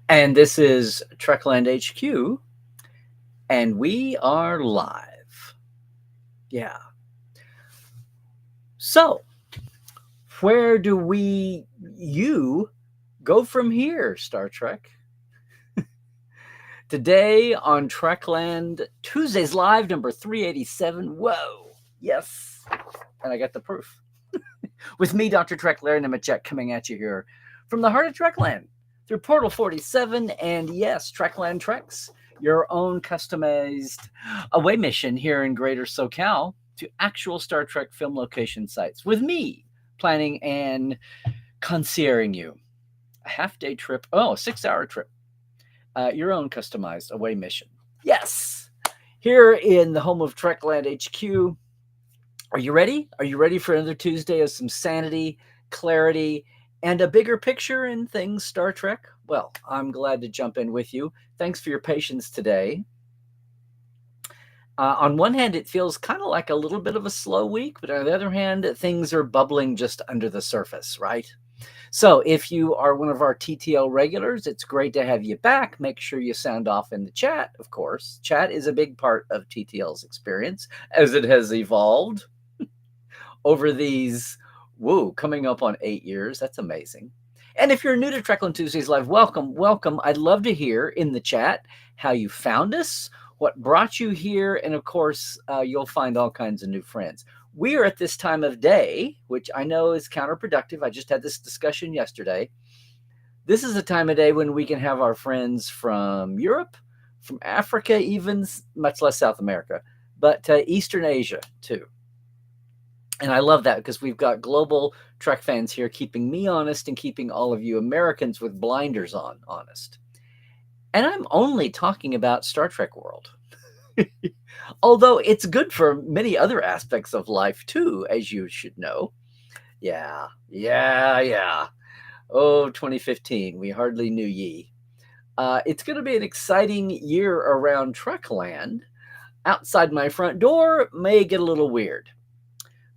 And this is Trekland HQ, and we are live. Yeah. So, where do you go from here, Star Trek? Today on Trekland, Tuesdays Live number 387. Whoa. Yes. And I got the proof. With me, Dr. Trek, Larry Nemechek, coming at you here from the heart of Trekland through Portal 47. And yes, Trekland Treks, your own customized away mission here in Greater SoCal to actual Star Trek film location sites. With me planning and concierging you a half-day trip, a 6-hour trip, your own customized away mission. Yes, here in the home of Trekland HQ. Are you ready? Are you ready for another Tuesday of some sanity, clarity, and a bigger picture in things Star Trek? Well, I'm glad to jump in with you. Thanks for your patience today. On one hand, it feels kind of like a little bit of a slow week, but on the other hand, things are bubbling just under the surface, right? So if you are one of our TTL regulars, it's great to have you back. Make sure you sound off in the chat, of course. Chat is a big part of TTL's experience as it has evolved over these, coming up on 8 years. That's amazing. And if you're new to Trekland Tuesdays Live, welcome, welcome. I'd love to hear in the chat how you found us, what brought you here, and of course, you'll find all kinds of new friends. We are at this time of day, which I know is counterproductive. I just had this discussion yesterday. This is a time of day when we can have our friends from Europe, from Africa, even much less South America, but Eastern Asia too. And I love that because we've got global Trek fans here keeping me honest and keeping all of you Americans with blinders on honest. And I'm only talking about Star Trek world. Although it's good for many other aspects of life too, as you should know. Yeah. Oh, 2015, we hardly knew ye. It's going to be an exciting year around Trekland. Outside my front door may get a little weird.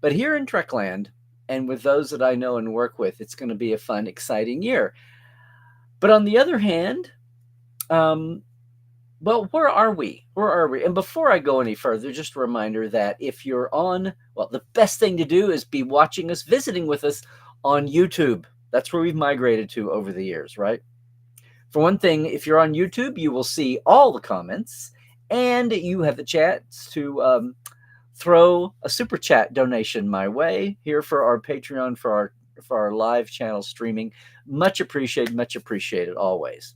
But here in Trekland, and with those that I know and work with, it's going to be a fun, exciting year. But on the other hand, well, where are we? Where are we? And before I go any further, just a reminder that if you're on, well, the best thing to do is be watching us, visiting with us on YouTube. That's where we've migrated to over the years, right? For one thing, if you're on YouTube, you will see all the comments, and you have the chance to throw a super chat donation my way here for our Patreon, for our live channel streaming. Much appreciated always.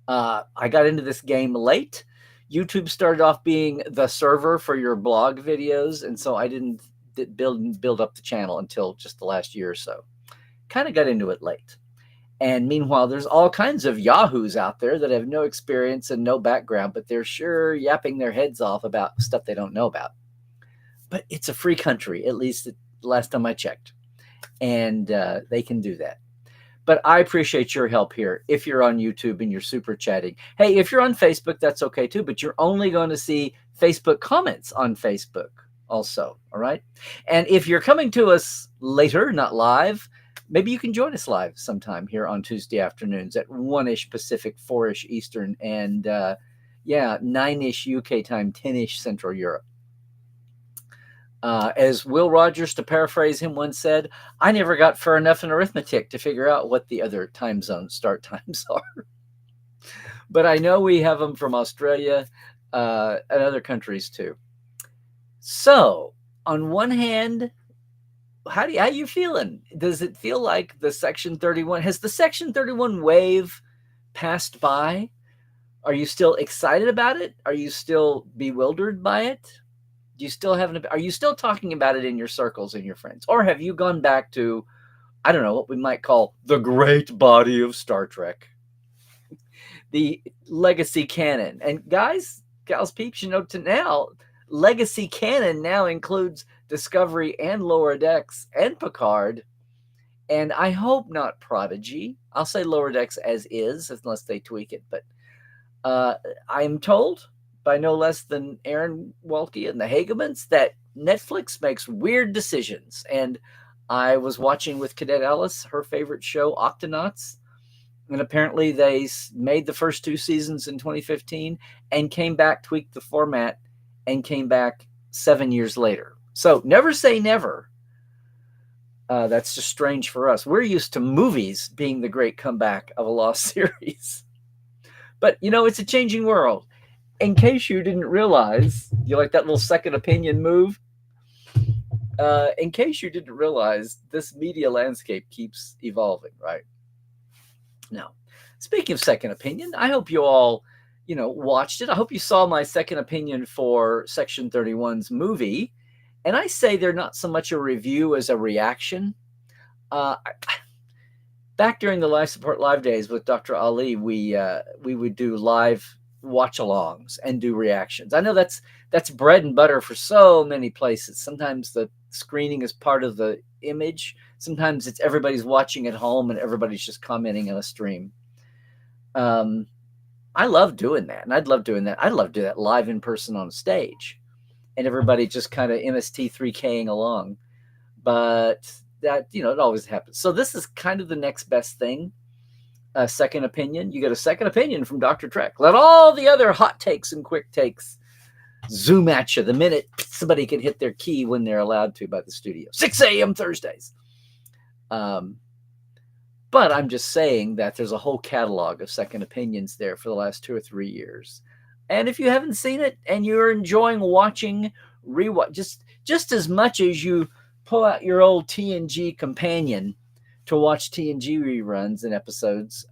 I got into this game late. YouTube started off being the server for your blog videos, and so I didn't build up the channel until just the last year or so. Kind of got into it late. And meanwhile, there's all kinds of yahoos out there that have no experience and no background, but they're sure yapping their heads off about stuff they don't know about. But it's a free country, at least the last time I checked. And they can do that. But I appreciate your help here if you're on YouTube and you're super chatting. Hey, if you're on Facebook, that's okay too, but you're only going to see Facebook comments on Facebook also, all right? And if you're coming to us later, not live, maybe you can join us live sometime here on Tuesday afternoons at 1-ish Pacific, 4-ish Eastern, and 9-ish UK time, 10-ish Central Europe. As Will Rogers, to paraphrase him, once said, I never got far enough in arithmetic to figure out what the other time zone start times are. But I know we have them from Australia and other countries too. So, on one hand, how you feeling? Does it feel like the Section 31, has the Section 31 wave passed by? Are you still excited about it? Are you still bewildered by it? Are you still talking about it in your circles and your friends? Or have you gone back to, I don't know, what we might call the great body of Star Trek? The legacy canon. And guys, gals, peeps, to now, legacy canon now includes Discovery and Lower Decks and Picard. And I hope not Prodigy. I'll say Lower Decks as is, unless they tweak it. But I'm told by no less than Aaron Welke and the Hagemans that Netflix makes weird decisions. And I was watching with Cadet Alice, her favorite show, Octonauts, And apparently they made the first 2 seasons in 2015 and came back, tweaked the format, and came back 7 years later. So never say never. That's just strange for us. We're used to movies being the great comeback of a lost series. But, it's a changing world. In case you didn't realize, you like that little second opinion move? In case you didn't realize, this media landscape keeps evolving, right? Now, speaking of second opinion, I hope you all, watched it. I hope you saw my second opinion for Section 31's movie. And I say they're not so much a review as a reaction. Back during the Life Support Live days with Dr. Ali, we would do live watch-alongs and do reactions. I know that's bread and butter for so many places. Sometimes the screening is part of the image. Sometimes it's everybody's watching at home and everybody's just commenting on a stream. I love doing that, and I'd love doing that. I'd love to do that live in person on stage, and everybody just kind of MST3King along. But that, it always happens. So this is kind of the next best thing. A second opinion. You get a second opinion from Dr. Trek. Let all the other hot takes and quick takes zoom at you the minute somebody can hit their key when they're allowed to by the studio. 6 a.m. Thursdays. But I'm just saying that there's a whole catalog of second opinions there for the last 2 or 3 years. And if you haven't seen it and you're enjoying watching, rewatch, just as much as you pull out your old TNG companion to watch TNG reruns and episodes,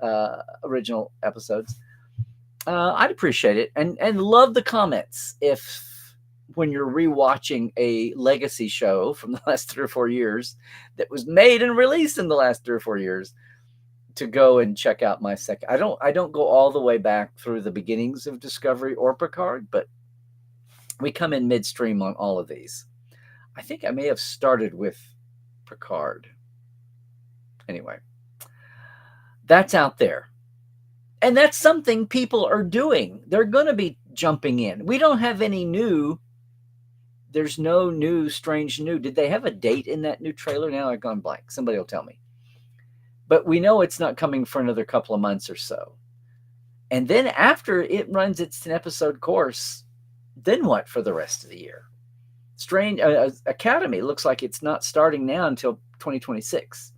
original episodes, I'd appreciate it. And love the comments when you're rewatching a legacy show from the last 3 or 4 years that was made and released in the last 3 or 4 years, to go and check out my second. I don't go all the way back through the beginnings of Discovery or Picard, but we come in midstream on all of these. I think I may have started with Picard. Anyway, that's out there. And that's something people are doing. They're going to be jumping in. We don't have any new. There's no new, strange new. Did they have a date in that new trailer? Now I've gone blank. Somebody will tell me. But we know it's not coming for another couple of months or so. And then after it runs its 10-episode course, then what for the rest of the year? Strange. Academy looks like it's not starting now until 2026.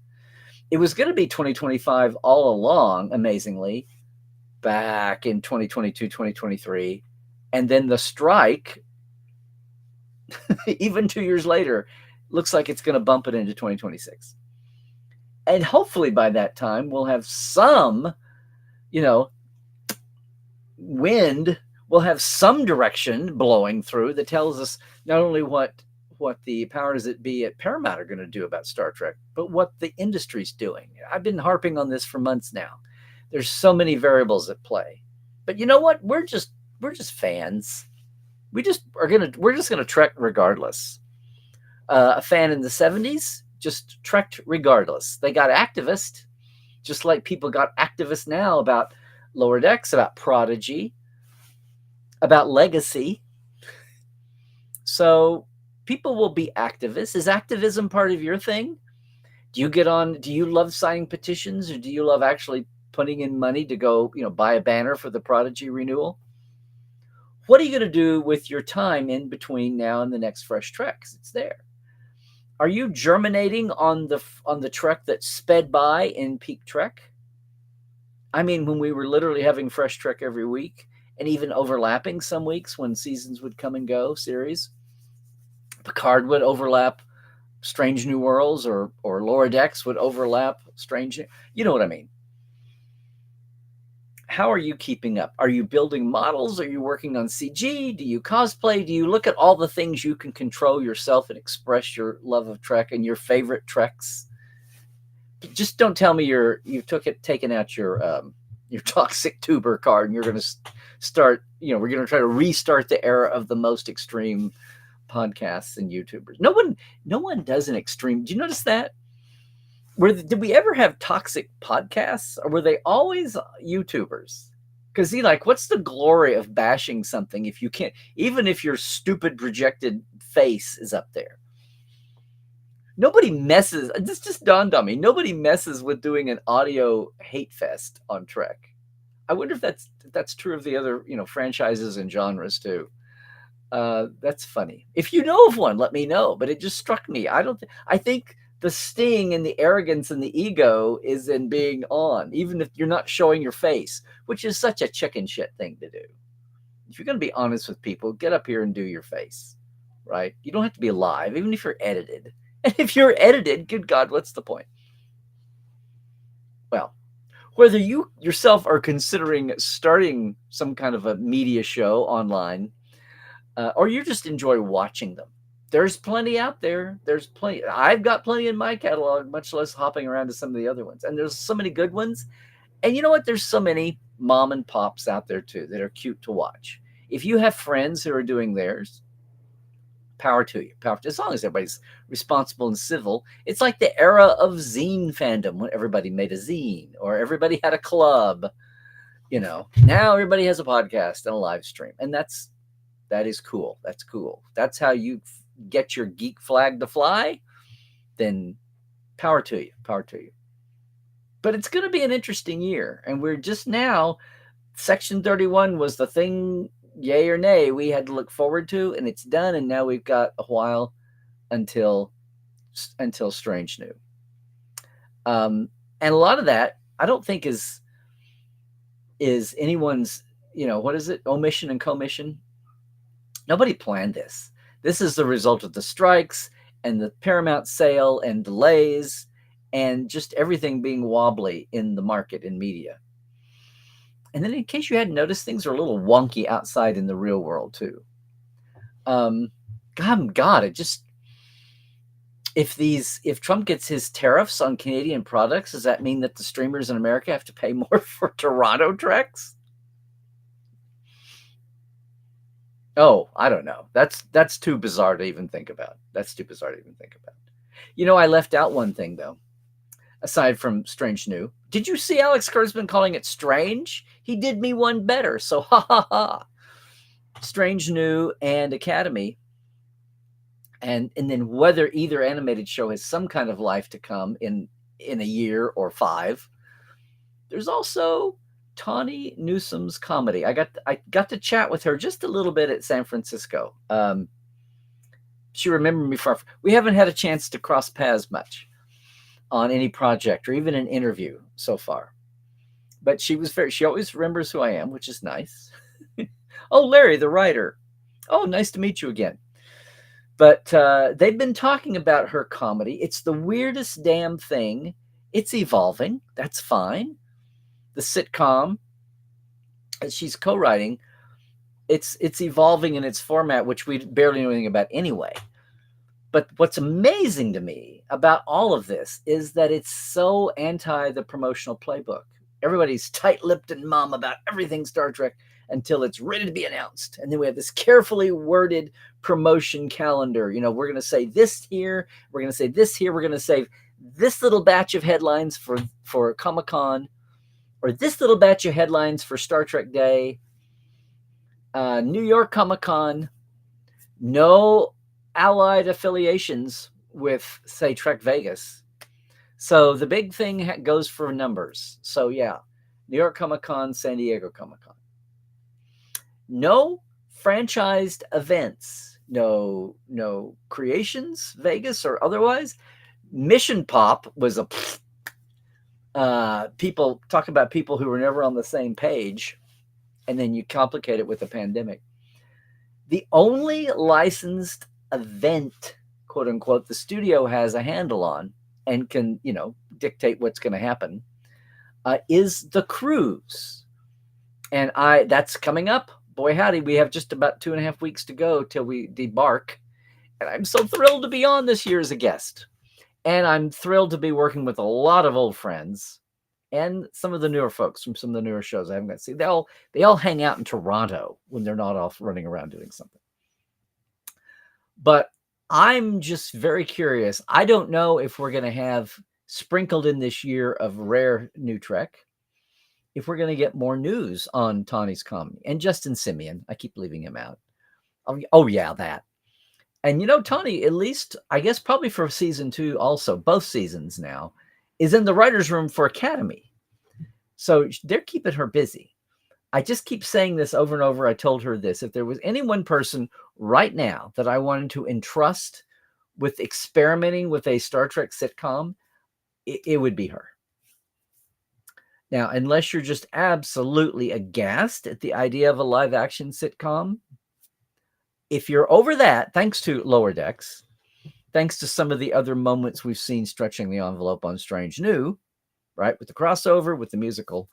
It was going to be 2025 all along, amazingly, back in 2022, 2023. And then the strike, even 2 years later, looks like it's going to bump it into 2026. And hopefully by that time, we'll have some, wind. We'll have some direction blowing through that tells us not only what the powers that be at Paramount are going to do about Star Trek, but what the industry's doing. I've been harping on this for months now. There's so many variables at play. But you know what? We're just fans. We're just gonna trek regardless. A fan in the 70s just trekked regardless. They got activist, just like people got activist now about Lower Decks, about Prodigy, about Legacy. So people will be activists. Is activism part of your thing? Do you love signing petitions, or do you love actually putting in money to go, buy a banner for the Prodigy renewal? What are you going to do with your time in between now and the next Fresh Trek? 'Cause it's there. Are you germinating on the Trek that sped by in peak Trek? I mean, when we were literally having Fresh Trek every week, and even overlapping some weeks when seasons would come and go, series. Picard would overlap Strange New Worlds, or Lower Decks would overlap Strange. You know what I mean? How are you keeping up? Are you building models? Are you working on CG? Do you cosplay? Do you look at all the things you can control yourself and express your love of Trek and your favorite Treks? Just don't tell me you've taken out your toxic tuber card and you're going to start. We're going to try to restart the era of the most extreme podcasts and YouTubers. No one does an extreme. Do you notice that? Did we ever have toxic podcasts, or were they always YouTubers? Because what's the glory of bashing something if you can't, even if your stupid projected face is up there? Nobody messes. This just dawned on me. Nobody messes with doing an audio hate fest on Trek. I wonder if that's true of the other, franchises and genres too. That's funny. If you know of one, let me know. But it just struck me. I think the sting and the arrogance and the ego is in being on, even if you're not showing your face, which is such a chicken shit thing to do. If you're going to be honest with people, get up here and do your face, right? You don't have to be live, even if you're edited. And if you're edited, good God, what's the point? Well, whether you yourself are considering starting some kind of a media show online, or you just enjoy watching them, there's plenty out there. There's plenty. I've got plenty in my catalog, much less hopping around to some of the other ones. And there's so many good ones. And you know what? There's so many mom and pops out there too that are cute to watch. If you have friends who are doing theirs, power to you. As long as everybody's responsible and civil. It's like the era of zine fandom when everybody made a zine or everybody had a club. Now everybody has a podcast and a live stream, and that is cool. That's cool. That's how you get your geek flag to fly. Then power to you. Power to you. But it's going to be an interesting year, and we're just now. Section 31 was the thing, yay or nay, we had to look forward to, and it's done. And now we've got a while until Strange New. And a lot of that, I don't think is anyone's, what is it? Omission and commission. Nobody planned this. This is the result of the strikes and the Paramount sale and delays and just everything being wobbly in the market in media. And then in case you hadn't noticed, things are a little wonky outside in the real world too. God, it just, if Trump gets his tariffs on Canadian products, does that mean that the streamers in America have to pay more for Toronto treks? Oh, I don't know. That's too bizarre to even think about. I left out one thing though. Aside from Strange New, did you see Alex Kurtzman calling it strange? He did me one better. So ha ha ha. Strange New and Academy. And then whether either animated show has some kind of life to come in a year or 5. There's also Tawny Newsom's comedy. I got to chat with her just a little bit at San Francisco. She remembered me far. We haven't had a chance to cross paths much on any project or even an interview so far. But she always remembers who I am, which is nice. Oh, Larry, the writer. Oh, nice to meet you again. But they've been talking about her comedy. It's the weirdest damn thing. It's evolving. That's fine. The sitcom that she's co-writing, it's evolving in its format, which we barely know anything about anyway. But what's amazing to me about all of this is that it's so anti the promotional playbook. Everybody's tight-lipped and mum about everything Star Trek until it's ready to be announced. And then we have this carefully worded promotion calendar. We're going to say this here. We're going to say this here. We're going to save this little batch of headlines for Comic-Con, or this little batch of headlines for Star Trek Day. New York Comic-Con. No allied affiliations with, say, Trek Vegas. So the big thing goes for numbers. So yeah, New York Comic-Con, San Diego Comic-Con. No franchised events. No creations, Vegas or otherwise. Mission Pop was people talk about people who were never on the same page, and then you complicate it with the pandemic. The only licensed event, quote unquote, the studio has a handle on and can, dictate what's going to happen, is the cruise. And that's coming up. Boy, howdy, we have just about 2.5 weeks to go till we debark. And I'm so thrilled to be on this year as a guest. And I'm thrilled to be working with a lot of old friends and some of the newer folks from some of the newer shows I haven't got to see. They all hang out in Toronto when they're not off running around doing something. But I'm just very curious. I don't know if we're going to have sprinkled in this year of rare new Trek, if we're going to get more news on Tawny's comedy and Justin Simeon. I keep leaving him out. Oh yeah, that. And Tony, at least I guess probably for season 2 also, both seasons now, is in the writer's room for Academy. So they're keeping her busy. I just keep saying this over and over. I told her this. If there was any one person right now that I wanted to entrust with experimenting with a Star Trek sitcom, it would be her. Now, unless you're just absolutely aghast at the idea of a live action sitcom, if you're over that, thanks to Lower Decks, thanks to some of the other moments we've seen stretching the envelope on Strange New, right, with the crossover, with the musical,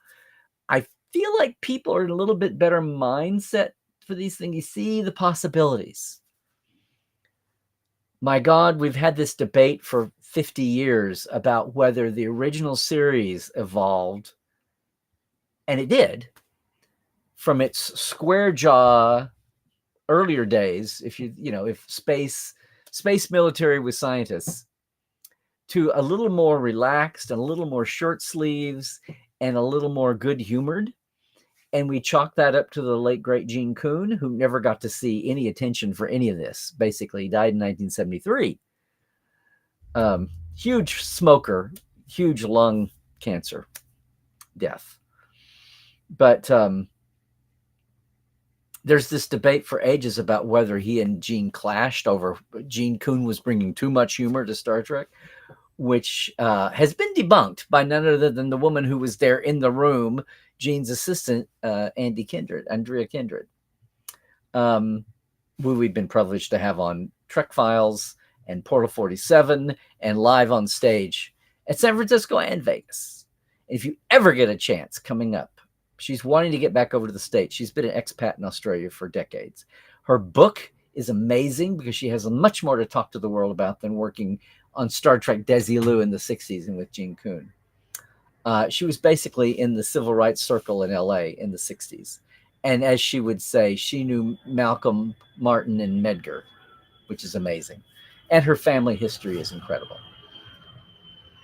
I feel like people are in a little bit better mindset for these things. You see the possibilities. My God, we've had this debate for 50 years about whether the original series evolved, and it did, from its square jaw earlier days, if space military with scientists, to a little more relaxed and a little more short sleeves and a little more good humored. And we chalk that up to the late, great Gene Coon, who never got to see any attention for any of this. Basically, he died in 1973. Huge smoker, huge lung cancer death. But there's this debate for ages about whether he and Gene clashed over Gene Coon was bringing too much humor to Star Trek, which has been debunked by none other than the woman who was there in the room, Gene's assistant, Andrea Kindred, who we've been privileged to have on Trek Files and Portal 47 and live on stage at San Francisco and Vegas. And if you ever get a chance coming up, she's wanting to get back over to the States. She's been an expat in Australia for decades. Her book is amazing because she has much more to talk to the world about than working on Star Trek Desilu in the 60s and with Gene Coon. She was basically in the civil rights circle in LA in the 60s. And as she would say, she knew Malcolm, Martin, and Medgar, which is amazing. And her family history is incredible.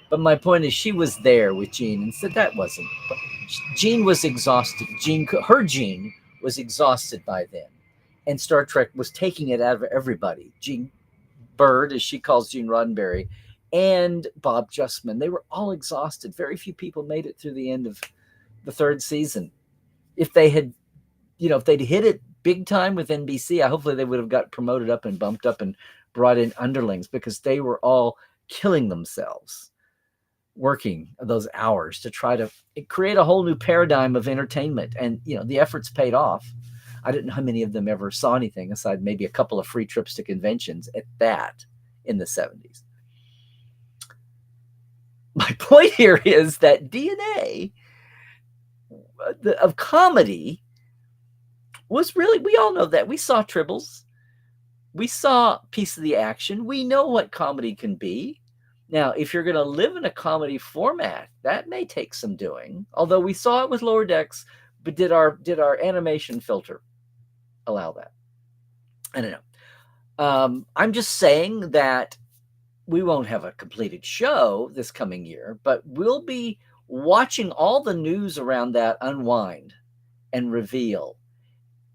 But my point is, she was there with Gene and said that wasn't. Gene was exhausted. Her Gene was exhausted by then. And Star Trek was taking it out of everybody. Gene Bird, as she calls Gene Roddenberry, and Bob Justman. They were all exhausted. Very few people made it through the end of the third season. If they had, if they'd hit it big time with NBC, hopefully they would have got promoted up and bumped up and brought in underlings, because they were all killing themselves working those hours to try to create a whole new paradigm of entertainment. And, the efforts paid off. I didn't know how many of them ever saw anything aside maybe a couple of free trips to conventions at that in the 70s. My point here is that DNA of comedy was really, we all know that. We saw Tribbles. We saw Piece of the Action. We know what comedy can be. Now, if you're going to live in a comedy format, that may take some doing. Although we saw it with Lower Decks, but did our animation filter allow that? I don't know. I'm just saying that we won't have a completed show this coming year, but we'll be watching all the news around that unwind and reveal.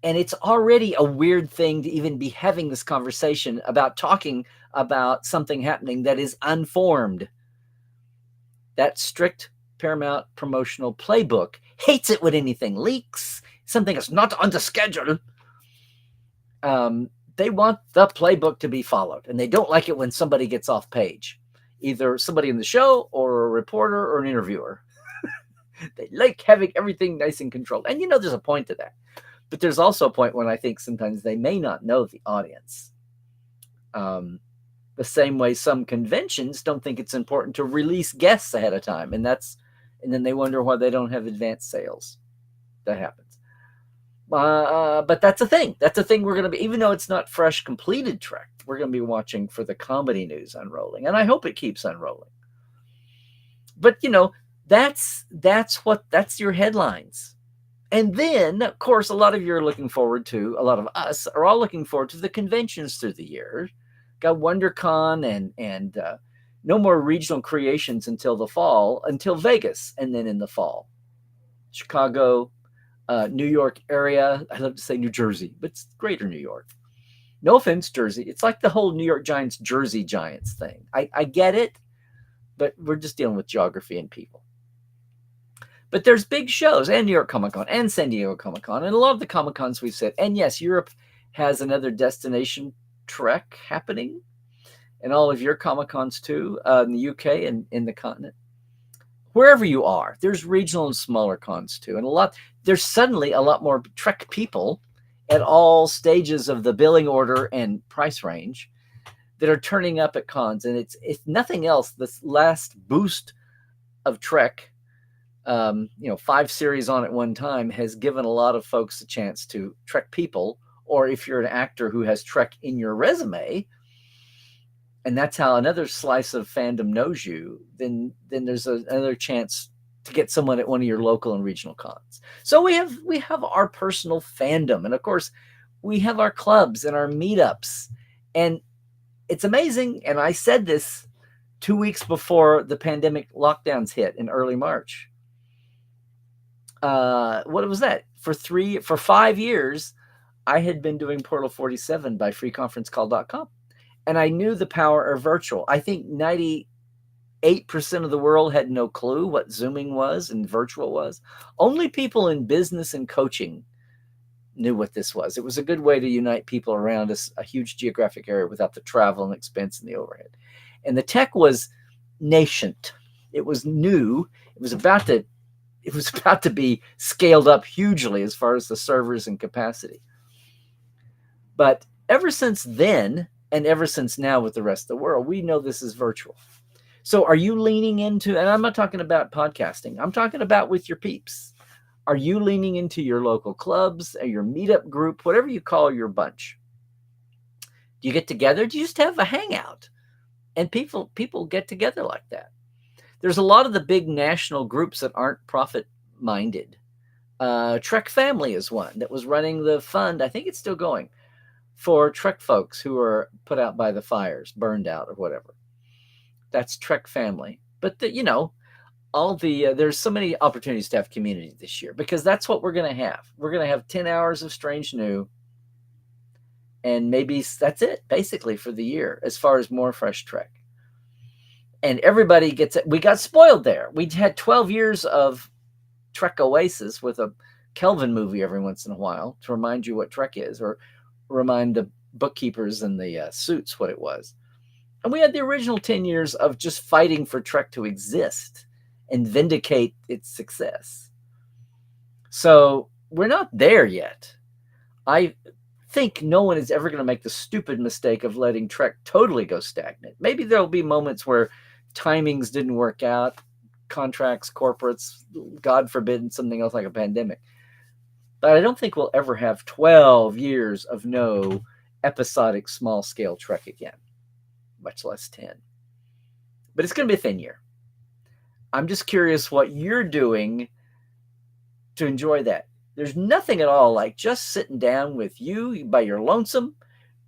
And it's already a weird thing to even be having this conversation about talking about something happening that is unformed. That strict Paramount promotional playbook hates it when anything leaks, something that's not on the schedule. They want the playbook to be followed, and they don't like it when somebody gets off page, either somebody in the show or a reporter or an interviewer. They like having everything nice and controlled. And there's a point to that. But there's also a point when I think sometimes they may not know the audience. The same way some conventions don't think it's important to release guests ahead of time. And then they wonder why they don't have advanced sales. That happens. But that's a thing. That's a thing we're going to be, even though it's not fresh, completed Trek, we're going to be watching for the comedy news unrolling. And I hope it keeps unrolling. But, that's your headlines. And then, of course, a lot of us are all looking forward to the conventions through the year. Got WonderCon and no more regional creations until Vegas, and then in the fall. Chicago, New York area. I love to say New Jersey, but it's greater New York. No offense, Jersey. It's like the whole New York Giants, Jersey Giants thing. I get it, but we're just dealing with geography and people. But there's big shows, and New York Comic Con and San Diego Comic Con, and a lot of the Comic Cons we've said. And yes, Europe has another destination trek happening, and all of your Comic Cons too, in the UK and in the continent. Wherever you are, there's regional and smaller cons too, and there's suddenly a lot more Trek people at all stages of the billing order and price range that are turning up at cons. And it's if nothing else, this last boost of Trek, 5 series on at one time, has given a lot of folks a chance to Trek people, or if you're an actor who has Trek in your resume, and that's how another slice of fandom knows you, then there's another chance to get someone at one of your local and regional cons. So we have our personal fandom, and of course we have our clubs and our meetups, and it's amazing. And I said this 2 weeks before the pandemic lockdowns hit in early March. What was that? For 5 years, I had been doing Portal 47 by freeconferencecall.com. And I knew the power of virtual. I think 98% of the world had no clue what Zooming was and virtual was. Only people in business and coaching knew what this was. It was a good way to unite people around a huge geographic area without the travel and expense and the overhead. And the tech was nascent. It was new. It was about to be scaled up hugely as far as the servers and capacity. But ever since then, and ever since now with the rest of the world, we know this is virtual. So are you leaning into, and I'm not talking about podcasting, I'm talking about with your peeps. Are you leaning into your local clubs or your meetup group, whatever you call your bunch? Do you get together? Do you just have a hangout? And people get together like that. There's a lot of the big national groups that aren't profit-minded. Trek Family is one that was running the fund. I think it's still going, for Trek folks who are put out by the fires, burned out or whatever. That's Trek Family. But there's so many opportunities to have community this year, because that's what we're going to have. We're going to have 10 hours of Strange New, and maybe that's it basically for the year as far as more fresh Trek. And everybody gets it. We got spoiled there. We had 12 years of Trek Oasis with a Kelvin movie every once in a while to remind you what Trek is, or remind the bookkeepers and the suits what it was. And we had the original 10 years of just fighting for Trek to exist and vindicate its success. So we're not there yet. I think no one is ever going to make the stupid mistake of letting Trek totally go stagnant. Maybe there'll be moments where timings didn't work out, contracts, corporates, God forbid, something else like a pandemic. But I don't think we'll ever have 12 years of no episodic small-scale Trek again, much less 10. But it's going to be a thin year. I'm just curious what you're doing to enjoy that. There's nothing at all like just sitting down with you by your lonesome,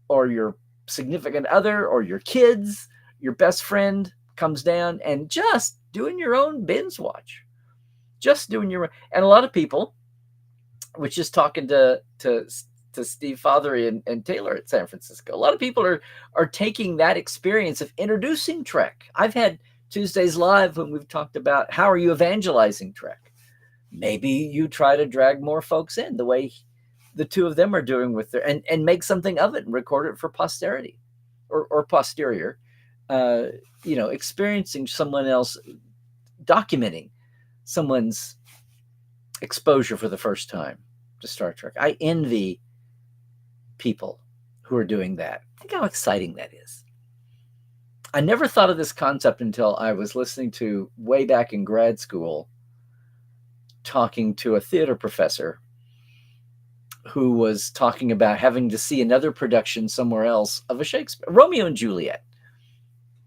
or your significant other, or your kids, your best friend comes down, and just doing your own binge watch. Just doing your own. And a lot of people, which is talking to Steve Fothery and Taylor at San Francisco, a lot of people are taking that experience of introducing Trek. I've had Tuesdays Live when we've talked about how are you evangelizing Trek. Maybe you try to drag more folks in the way the two of them are doing with their, and make something of it and record it for posterity or posterior, experiencing someone else, documenting someone's exposure for the first time to Star Trek. I envy people who are doing that. Think how exciting that is. I never thought of this concept until I was listening to, way back in grad school, talking to a theater professor who was talking about having to see another production somewhere else of a Shakespeare, Romeo and Juliet.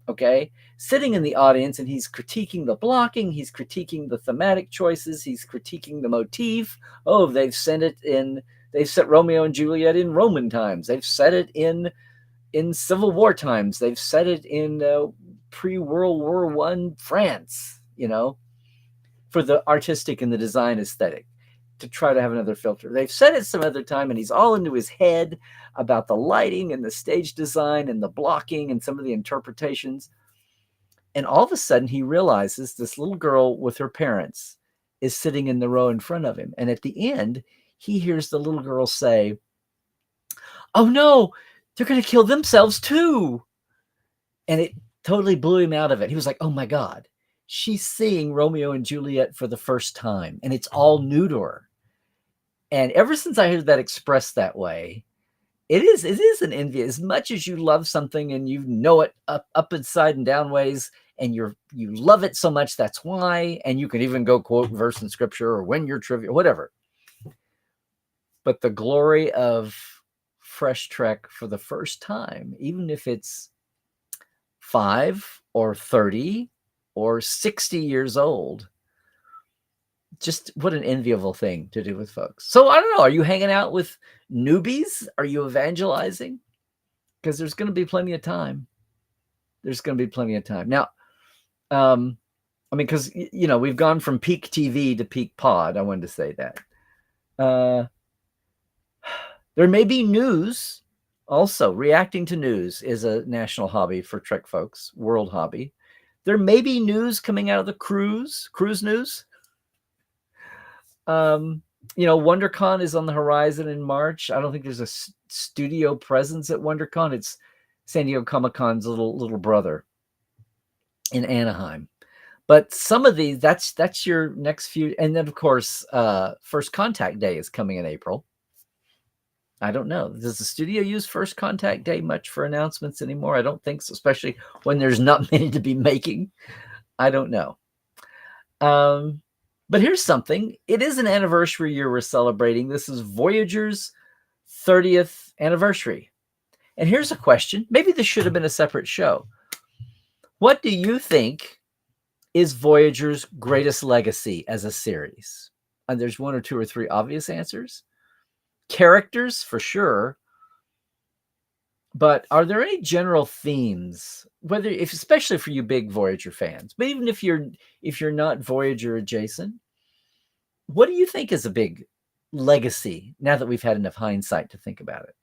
Okay, sitting in the audience, and he's critiquing the blocking, he's critiquing the thematic choices, he's critiquing the motif. Oh, they've set Romeo and Juliet in Roman times. They've set it in Civil War times. They've set it in pre-World War I France, for the artistic and the design aesthetic. to try to have another filter. They've said it some other time, and he's all into his head about the lighting and the stage design and the blocking and some of the interpretations. And all of a sudden, he realizes this little girl with her parents is sitting in the row in front of him. And at the end, he hears the little girl say, "Oh no, they're going to kill themselves too." And it totally blew him out of it. He was like, "Oh my God, she's seeing Romeo and Juliet for the first time, and it's all new to her." And ever since I heard that expressed that way, it is an envy. As much as you love something and you know it up inside and down ways, and you love it so much, that's why. And you can even go quote verse in scripture or win your trivia, whatever. But the glory of fresh Trek for the first time, even if it's 5 or 30 or 60 years old, just what an enviable thing to do with folks. So I don't know. Are you hanging out with newbies? Are you evangelizing? Because there's going to be plenty of time. There's going to be plenty of time. Now, I mean, because, we've gone from peak TV to peak pod. I wanted to say that. There may be news. Also, reacting to news is a national hobby for Trek folks, world hobby. There may be news coming out of the cruise news. WonderCon is on the horizon in March. I don't think there's a studio presence at WonderCon. It's San Diego Comic-Con's little brother in Anaheim. But some of these, that's your next few. And then, of course, First Contact Day is coming in April. I don't know. Does the studio use First Contact Day much for announcements anymore? I don't think so, especially when there's not many to be making. I don't know. But here's something. It is an anniversary year we're celebrating. This is Voyager's 30th anniversary. And here's a question. Maybe this should have been a separate show. What do you think is Voyager's greatest legacy as a series? And there's 1 or 2 or 3 obvious answers. Characters, for sure. But are there any general themes, especially for you big Voyager fans, but even if you're not Voyager adjacent, what do you think is a big legacy now that we've had enough hindsight to think about it?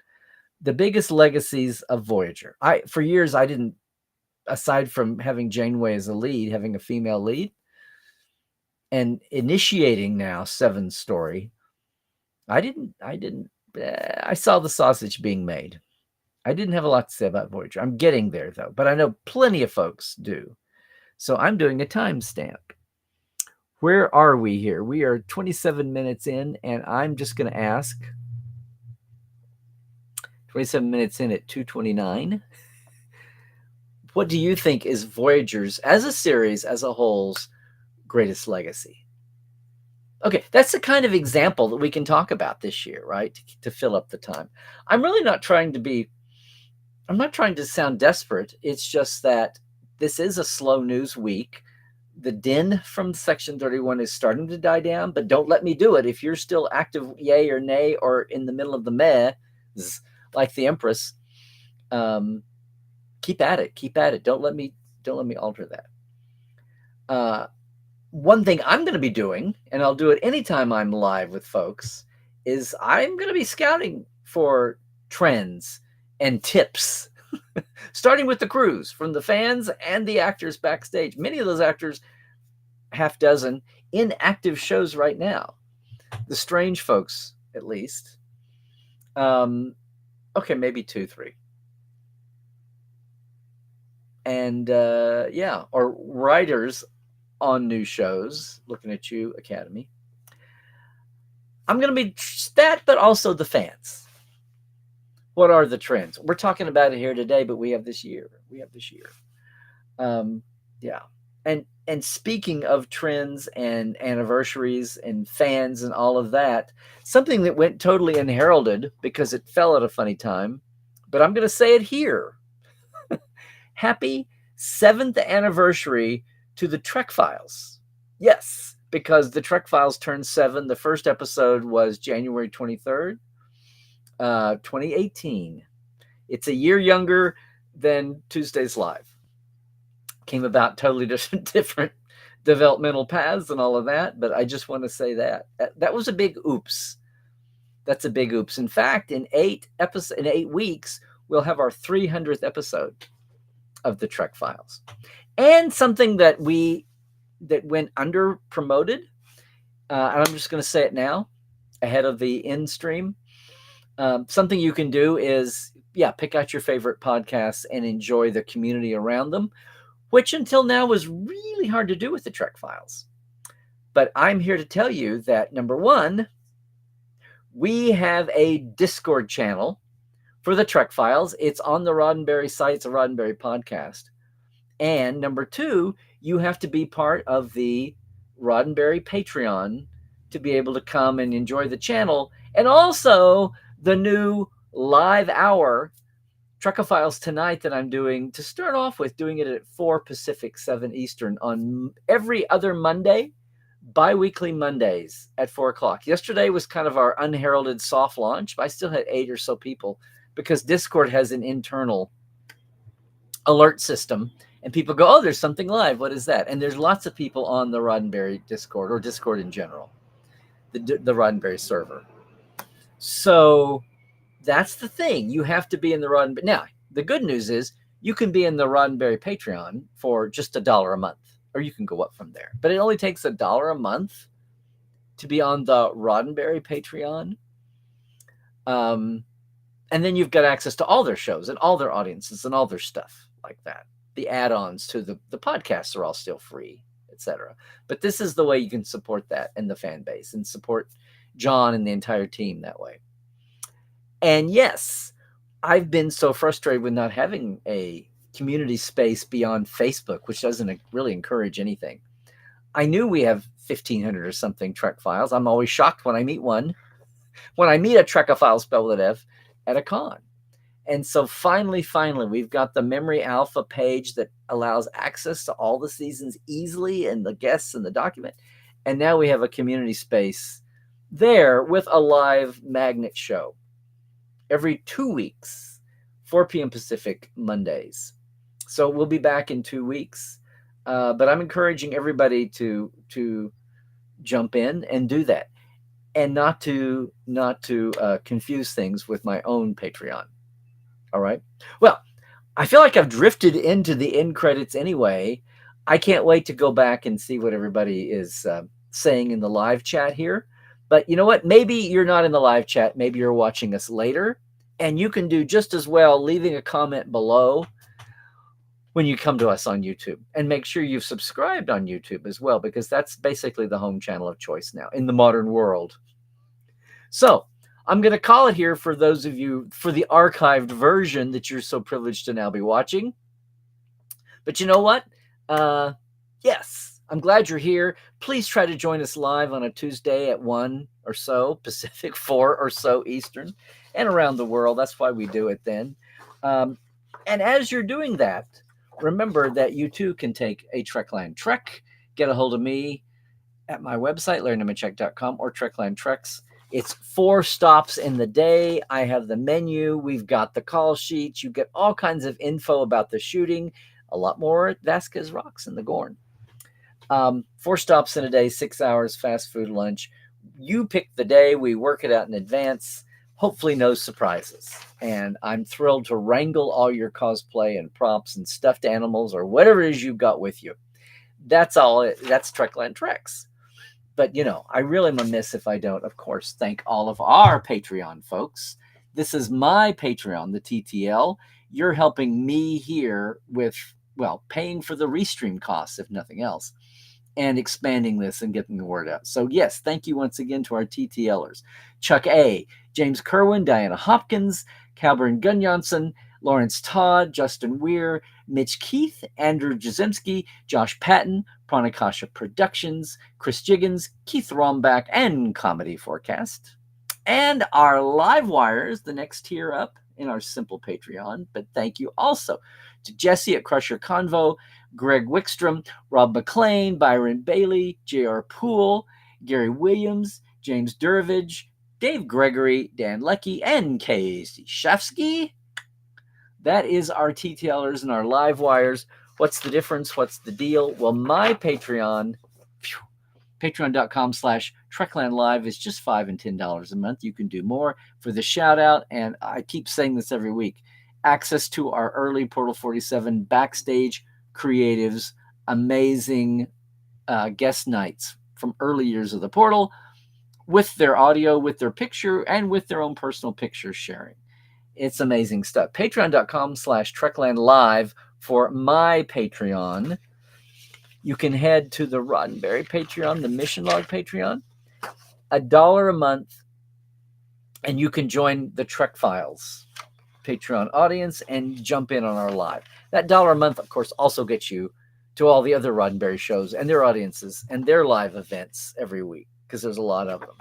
The biggest legacies of Voyager. For years, I didn't, aside from having Janeway as a lead, having a female lead, and initiating now Seven's story, I saw the sausage being made. I didn't have a lot to say about Voyager. I'm getting there, though, but I know plenty of folks do. So I'm doing a timestamp. Where are we here? We are 27 minutes in, and I'm just going to ask, 27 minutes in at 2:29, what do you think is Voyager's, as a series, as a whole's, greatest legacy? Okay, that's the kind of example that we can talk about this year, right? To fill up the time. I'm not trying to sound desperate. It's just that this is a slow news week. The din from Section 31 is starting to die down, but don't let me do it. If you're still active, yay or nay, or in the middle of the meh, like the Empress, keep at it. Don't let me alter that. One thing I'm going to be doing, and I'll do it anytime I'm live with folks, is I'm going to be scouting for trends and tips, starting with the crews, from the fans and the actors backstage. Many of those actors, half dozen, in active shows right now. The Strange folks, at least. Okay, maybe 2, 3. And or writers on new shows. Looking at you, Academy. I'm going to be that, but also the fans. What are the trends? We're talking about it here today, but we have this year. And speaking of trends and anniversaries and fans and all of that, something that went totally unheralded because it fell at a funny time, but I'm going to say it here. Happy 7th anniversary to the Trek Files. Yes, because the Trek Files turned 7. The first episode was January 23rd, 2018. It's a year younger than Tuesdays Live. Came about totally different developmental paths and all of that. But I just want to say that was a big oops. That's a big oops. In fact, in 8 weeks, we'll have our 300th episode of the Trek Files. And something that went under promoted, and I'm just going to say it now ahead of the end stream. Something you can do is, pick out your favorite podcasts and enjoy the community around them, which until now was really hard to do with the Trek Files. But I'm here to tell you that, number one, we have a Discord channel for the Trek Files. It's on the Roddenberry site. It's a Roddenberry podcast. And number two, you have to be part of the Roddenberry Patreon to be able to come and enjoy the channel. And also the new live hour, Trekophiles Tonight, that I'm doing to start off with, doing it at 4 Pacific, 7 Eastern on every other Monday, bi-weekly Mondays at 4 o'clock. Yesterday was kind of our unheralded soft launch, but I still had 8 or so people because Discord has an internal alert system. And people go, oh, there's something live. What is that? And there's lots of people on the Roddenberry Discord, or Discord in general, the Roddenberry server. So that's the thing. You have to be in the Roddenberry. Now, the good news is you can be in the Roddenberry Patreon for just $1 a month, or you can go up from there. But it only takes $1 a month to be on the Roddenberry Patreon. And then you've got access to all their shows and all their audiences and all their stuff like that. The add-ons to the podcasts are all still free, etc. But this is the way you can support that and the fan base and support John and the entire team that way. And yes, I've been so frustrated with not having a community space beyond Facebook, which doesn't really encourage anything. I knew we have 1,500 or something Trek Files. I'm always shocked when I meet one. When I meet a Trekophiles spelled with F at a con. And so finally, we've got the Memory Alpha page that allows access to all the seasons easily and the guests and the document. And now we have a community space there with a live magnet show every 2 weeks, 4 p.m. Pacific, Mondays. So we'll be back in 2 weeks. But I'm encouraging everybody to jump in and do that, and not to confuse things with my own Patreon. All right. Well, I feel like I've drifted into the end credits anyway. I can't wait to go back and see what everybody is saying in the live chat here. But you know what? Maybe you're not in the live chat. Maybe you're watching us later. And you can do just as well leaving a comment below when you come to us on YouTube. And make sure you've subscribed on YouTube as well, because that's basically the home channel of choice now in the modern world. So I'm going to call it here for those of you, for the archived version that you're so privileged to now be watching. But you know what? Yes, I'm glad you're here. Please try to join us live on a Tuesday at 1 or so Pacific, 4 or so Eastern, and around the world. That's why we do it then. And as you're doing that, remember that you too can take a Trekland Trek. Get a hold of me at my website, LarryNemecek.com, or Trekland Treks. It's 4 stops in the day. I have the menu. We've got the call sheets. You get all kinds of info about the shooting. A lot more at Vasquez Rocks in the Gorn. 4 stops in a day, 6 hours, fast food lunch. You pick the day. We work it out in advance. Hopefully no surprises. And I'm thrilled to wrangle all your cosplay and props and stuffed animals or whatever it is you've got with you. That's all. That's Trekland Treks. But, you know, I really am amiss if I don't, of course, thank all of our Patreon folks. This is my Patreon, the TTL. You're helping me here with, well, paying for the restream costs, if nothing else, and expanding this and getting the word out. So, yes, thank you once again to our TTLers. Chuck A., James Kerwin, Diana Hopkins, Calvin Gunnjonson, Lawrence Todd, Justin Weir, Mitch Keith, Andrew Jazemski, Josh Patton, Pranakasha Productions, Chris Jiggins, Keith Rombach, and Comedy Forecast. And our live wires, the next tier up in our simple Patreon. But thank you also to Jesse at Crusher Convo, Greg Wickstrom, Rob McLean, Byron Bailey, J.R. Poole, Gary Williams, James Durovich, Dave Gregory, Dan Leckie, and Casey Shafsky. That is our TTLers and our live wires. What's the difference? What's the deal? Well, my Patreon Patreon.com/Trekland Live is just $5 and $10 a month. You can do more for the shout out. And I keep saying this every week, access to our early Portal 47 backstage creatives, amazing guest nights from early years of the Portal with their audio, with their picture, and with their own personal picture sharing. It's amazing stuff. Patreon.com/Trekland Live for my Patreon. You can head to the Roddenberry Patreon, the Mission Log Patreon, $1 a month, and you can join the Trek Files Patreon audience and jump in on our live. That $1 a month, of course, also gets you to all the other Roddenberry shows and their audiences and their live events every week, because there's a lot of them.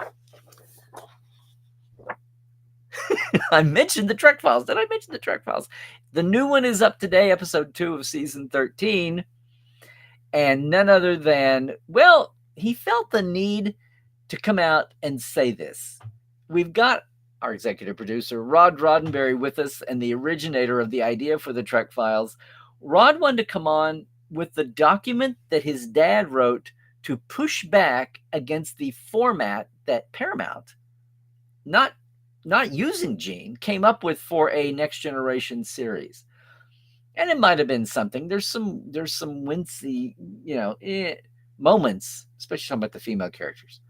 I mentioned the Trek Files. Did I mention the Trek Files? The new one is up today, episode 2 of season 13. And none other than, well, he felt the need to come out and say this. We've got our executive producer, Rod Roddenberry, with us, and the originator of the idea for the Trek Files. Rod wanted to come on with the document that his dad wrote to push back against the format that Paramount, not using Gene, came up with for a Next Generation series. And it might have been something. There's some wincy, moments, especially talking about the female characters.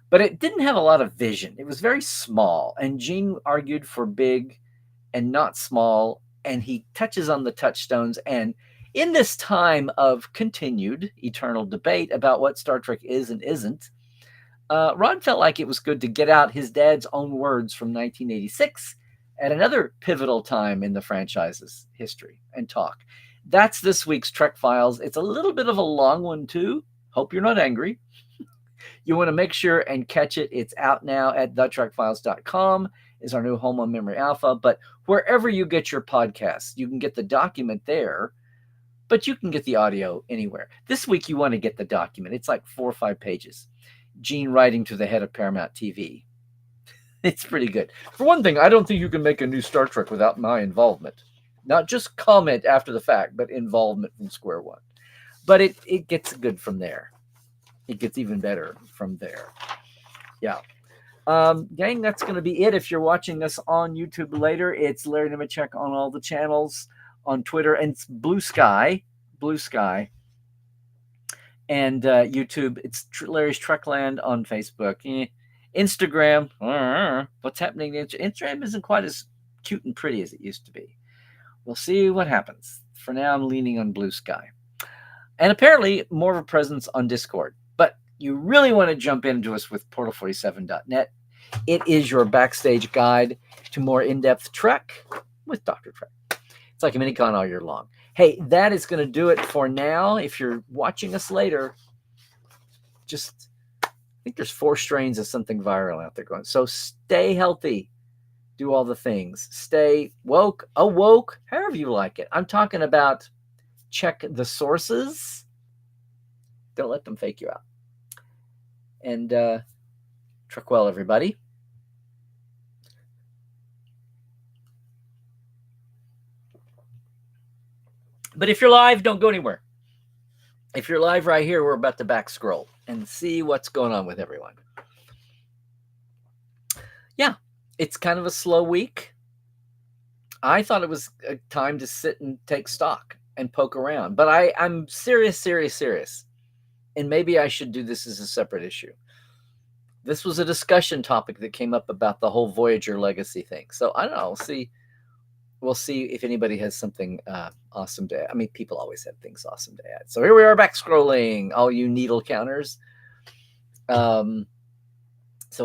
But it didn't have a lot of vision. It was very small. And Gene argued for big and not small. And he touches on the touchstones. And in this time of continued eternal debate about what Star Trek is and isn't, Rod felt like it was good to get out his dad's own words from 1986 at another pivotal time in the franchise's history and talk. That's this week's Trek Files. It's a little bit of a long one, too. Hope you're not angry. You want to make sure and catch it. It's out now at thetrekfiles.com is our new home on Memory Alpha. But wherever you get your podcasts, you can get the document there, but you can get the audio anywhere. This week, you want to get the document. It's like 4 or 5 pages. Gene writing to the head of Paramount TV. It's pretty good. For one thing, I don't think you can make a new Star Trek without my involvement. Not just comment after the fact, but involvement from square one. But it gets good from there. It gets even better from there. Yeah. Gang, that's going to be it. If you're watching us on YouTube later, it's Larry Nemechek on all the channels, on Twitter, and it's Blue Sky. And YouTube, it's Larry's Trekland on Facebook. Instagram, what's happening? Instagram isn't quite as cute and pretty as it used to be. We'll see what happens. For now, I'm leaning on Blue Sky. And apparently more of a presence on Discord. But you really want to jump into us with portal47.net. It is your backstage guide to more in-depth Trek with Dr. Trek. It's like a mini-con all year long. Hey, that is going to do it for now. If you're watching us later, I think there's 4 strains of something viral out there going. So stay healthy. Do all the things. Stay woke, awoke, however you like it. I'm talking about check the sources. Don't let them fake you out. And Trek well, everybody. But if you're live, don't go anywhere. If you're live right here, we're about to back scroll and see what's going on with everyone. Yeah, it's kind of a slow week. I thought it was a time to sit and take stock and poke around. But I'm serious. And maybe I should do this as a separate issue. This was a discussion topic that came up about the whole Voyager legacy thing. So I don't know. We'll see if anybody has something awesome to add. I mean, people always have things awesome to add. So here we are back scrolling, all you needle counters. So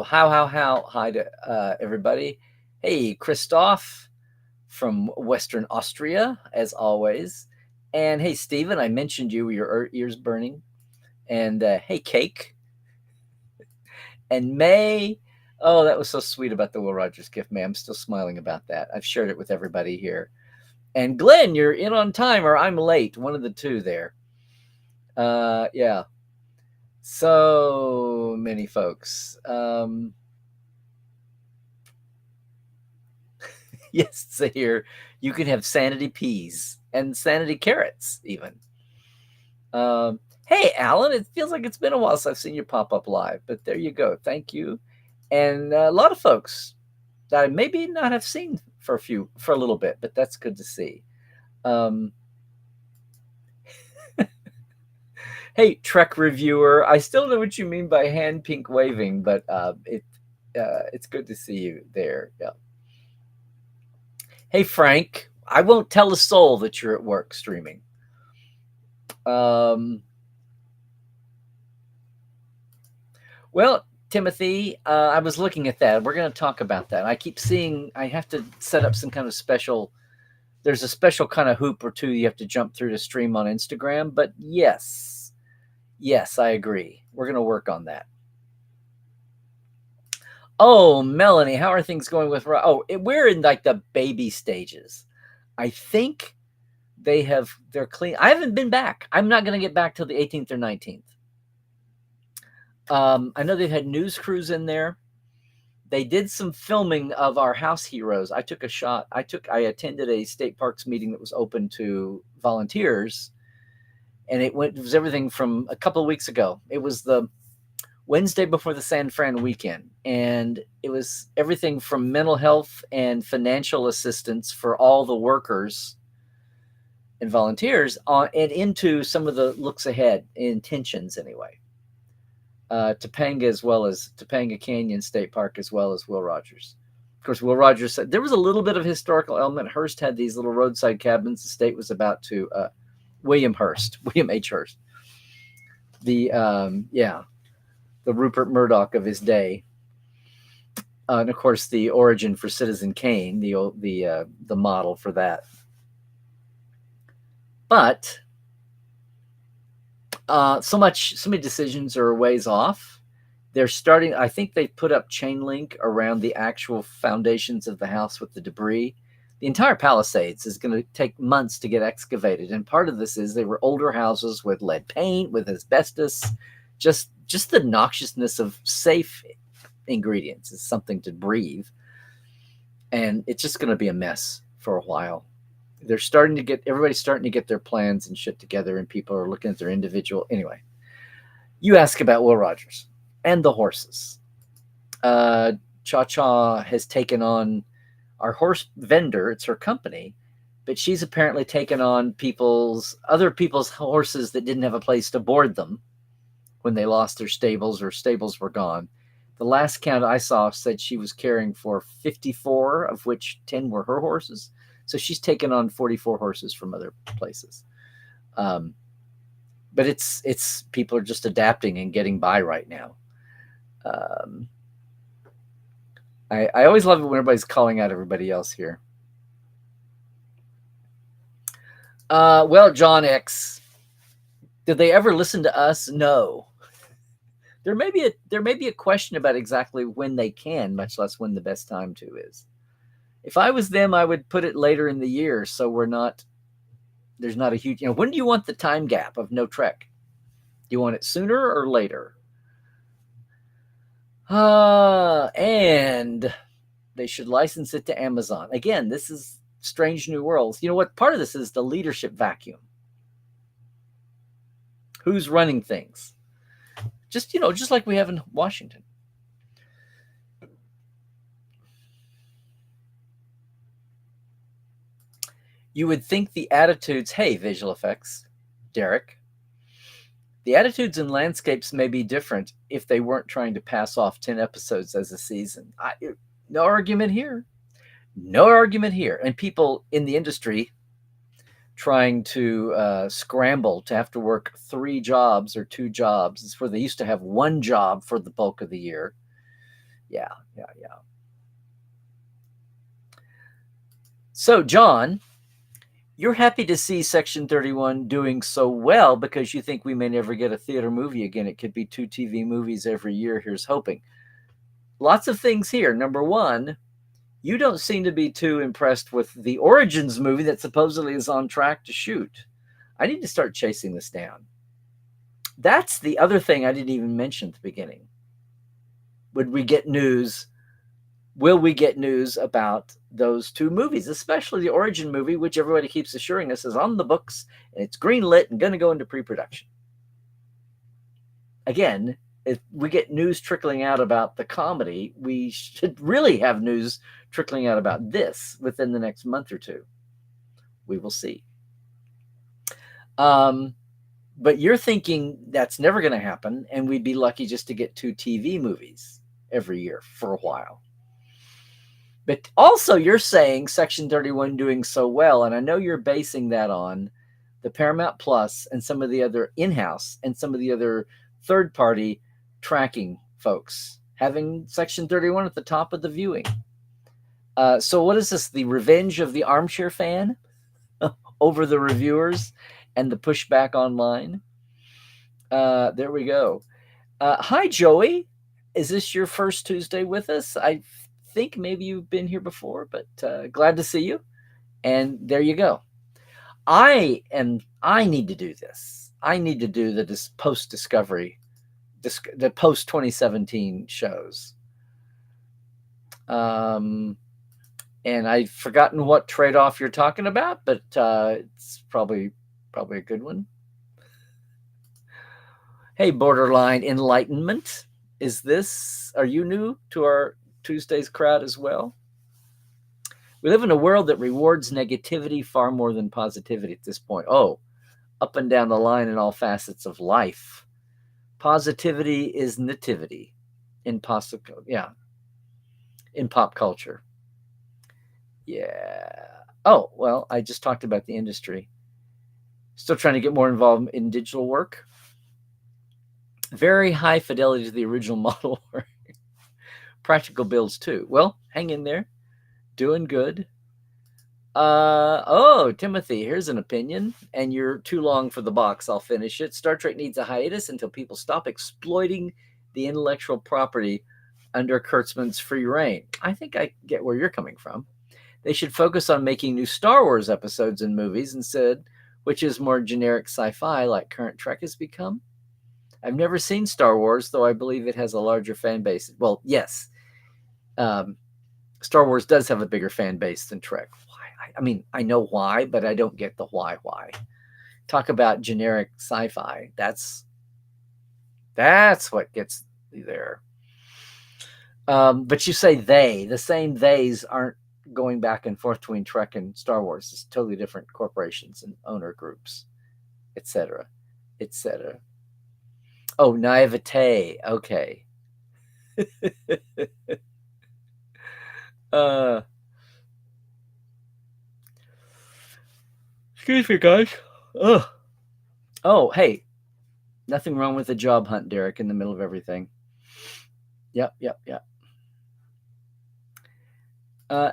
hi to everybody. Hey, Christoph from Western Austria, as always. And hey, Stephen, I mentioned you, your ears burning. And hey, Cake. And May. Oh, that was so sweet about the Will Rogers gift, May. I'm still smiling about that. I've shared it with everybody here. And Glenn, you're in on time or I'm late. One of the two there. Yeah. So many folks. Yes, so here you can have sanity peas and sanity carrots even. Hey, Alan, it feels like it's been a while since I've seen you pop up live, but there you go. Thank you. And a lot of folks that I maybe not have seen for a little bit, but that's good to see. Um, hey, Trek reviewer, I still know what you mean by hand pink waving, but it's good to see you there. Yeah. Hey, Frank, I won't tell a soul that you're at work streaming. Um, well, Timothy, I was looking at that. We're going to talk about that. I keep seeing I have to set up some kind of special. There's a special kind of hoop or two you have to jump through to stream on Instagram. But yes, I agree. We're going to work on that. Oh, Melanie, how are things going with? We're in like the baby stages. I think they're clean. I haven't been back. I'm not going to get back till the 18th or 19th. I know they've had news crews in there. They did some filming of our house heroes. I took a shot. I attended a state parks meeting that was open to volunteers, and it was everything from a couple of weeks ago. It was the Wednesday before the San Fran weekend, and it was everything from mental health and financial assistance for all the workers and volunteers and into some of the looks ahead intentions anyway. Topanga, as well as Topanga Canyon State Park, as well as Will Rogers. Of course, Will Rogers said there was a little bit of historical element. Hearst had these little roadside cabins. The state was about to William H. Hearst, the Rupert Murdoch of his day, and of course the origin for Citizen Kane, the model for that. But so many decisions are a ways off. They're starting. I think they put up chain link around the actual foundations of the house with the debris. The entire Palisades is going to take months to get excavated, and part of this is they were older houses with lead paint, with asbestos. Just the noxiousness of safe ingredients is something to breathe, and it's just going to be a mess for a while. Everybody's starting to get their plans and shit together, and people are looking at their individual. Anyway, you ask about Will Rogers and the horses. Cha-Cha has taken on our horse vendor. It's her company, but she's apparently taken on other people's horses that didn't have a place to board them when they lost their stables or stables were gone. The last count I saw said she was caring for 54, of which 10 were her horses. So she's taken on 44 horses from other places. But it's people are just adapting and getting by right now. I always love it when everybody's calling out everybody else here. Well, John X, did they ever listen to us? No. There may be a question about exactly when they can, much less when the best time to is. If I was them, I would put it later in the year, so there's not a huge, when do you want the time gap of no Trek? Do you want it sooner or later? And they should license it to Amazon. Again, this is strange new worlds. You know what? Part of this is the leadership vacuum. Who's running things? Just like we have in Washington. You would think the attitudes, hey, visual effects, Derek, the attitudes in landscapes may be different if they weren't trying to pass off 10 episodes as a season. No argument here. And people in the industry trying to scramble to have to work 3 jobs or 2 jobs. It's where they used to have 1 job for the bulk of the year. Yeah. So, John, you're happy to see Section 31 doing so well because you think we may never get a theater movie again. It could be 2 TV movies every year. Here's hoping. Lots of things here. Number one, you don't seem to be too impressed with the Origins movie that supposedly is on track to shoot. I need to start chasing this down. That's the other thing I didn't even mention at the beginning. Will we get news about those 2 movies, especially the Origin movie, which everybody keeps assuring us is on the books and it's greenlit and going to go into pre-production? again, if we get news trickling out about the comedy, we should really have news trickling out about this within the next month or two. We will see. But you're thinking that's never going to happen, and we'd be lucky just to get 2 TV movies every year for a while. But also, you're saying Section 31 doing so well, and I know you're basing that on the Paramount Plus and some of the other in-house and some of the other third-party tracking folks having Section 31 at the top of the viewing. So what is this, the revenge of the armchair fan over the reviewers and the pushback online? There we go. Hi, Joey. Is this your first Tuesday with us? I think maybe you've been here before, but glad to see you. And there you go. I need to do this. I need to do the post-discovery, the post-2017 shows. And I've forgotten what trade-off you're talking about, but it's probably a good one. Hey, Borderline Enlightenment. Are you new to our Tuesday's crowd as well? We live in a world that rewards negativity far more than positivity at this point. Oh, up and down the line in all facets of life. Positivity is nativity in pop culture. Yeah. Oh, well, I just talked about the industry. Still trying to get more involved in digital work. Very high fidelity to the original model. Practical builds too. Well, hang in there. Doing good. Timothy, here's an opinion, and you're too long for the box. I'll finish it. Star Trek needs a hiatus until people stop exploiting the intellectual property under Kurtzman's free reign. I think I get where you're coming from. They should focus on making new Star Wars episodes and movies instead, which is more generic sci-fi like current Trek has become. I've never seen Star Wars, though I believe it has a larger fan base. Well, yes. Star Wars does have a bigger fan base than Trek. Why? I mean, I know why, but I don't get the why. Talk about generic sci-fi. That's what gets you there. But you say they. The same theys aren't going back and forth between Trek and Star Wars. It's totally different corporations and owner groups, etc., etc. Oh, naivete. Okay. Excuse me, guys. Ugh. Oh, hey. Nothing wrong with the job hunt, Derek, in the middle of everything. Yep.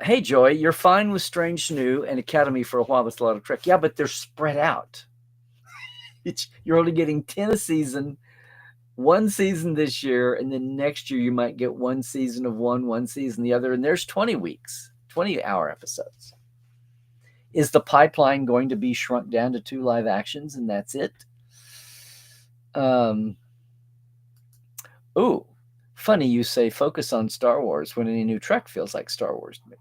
Hey, Joy, you're fine with Strange New and Academy for a while. That's a lot of Trek. Yeah, but they're spread out. You're only getting 10 a season, 1 season this year, and then next year you might get 1 season of one season the other, and there's 20 weeks, 20-hour episodes. Is the pipeline going to be shrunk down to 2 live actions, and that's it? Ooh, funny you say focus on Star Wars when any new Trek feels like Star Wars to me.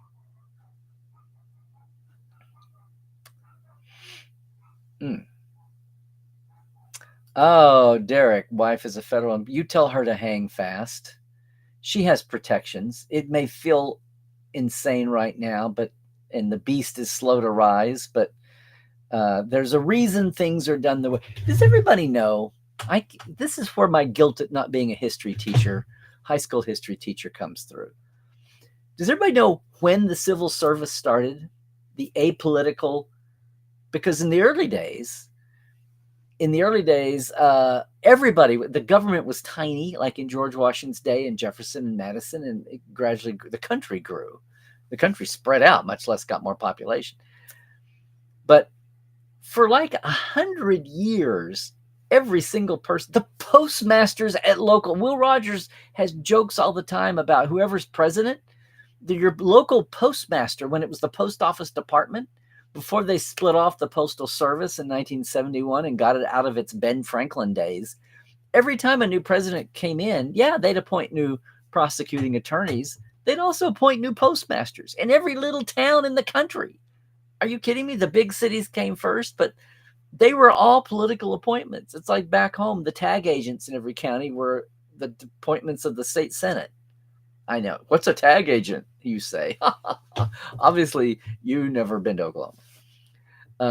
Oh, Derek, wife is a federal. You tell her to hang fast. She has protections. It may feel insane right now, and the beast is slow to rise, but there's a reason things are done the way. Does everybody know? This is where my guilt at not being a history teacher, high school history teacher, comes through. Does everybody know when the civil service started? The apolitical, because in the early days, everybody, the government was tiny, like in George Washington's day and Jefferson and Madison, and gradually the country grew. The country spread out, much less got more population. But for like 100 years, every single person, the postmasters at local, Will Rogers has jokes all the time about whoever's president, your local postmaster, when it was the post office department, before they split off the Postal Service in 1971 and got it out of its Ben Franklin days, every time a new president came in, they'd appoint new prosecuting attorneys. They'd also appoint new postmasters in every little town in the country. Are you kidding me? The big cities came first, but They were all political appointments. It's like back home, the tag agents in every county were the appointments of the state senate. I know. What's a tag agent? You say. Obviously, you've never been to Oklahoma.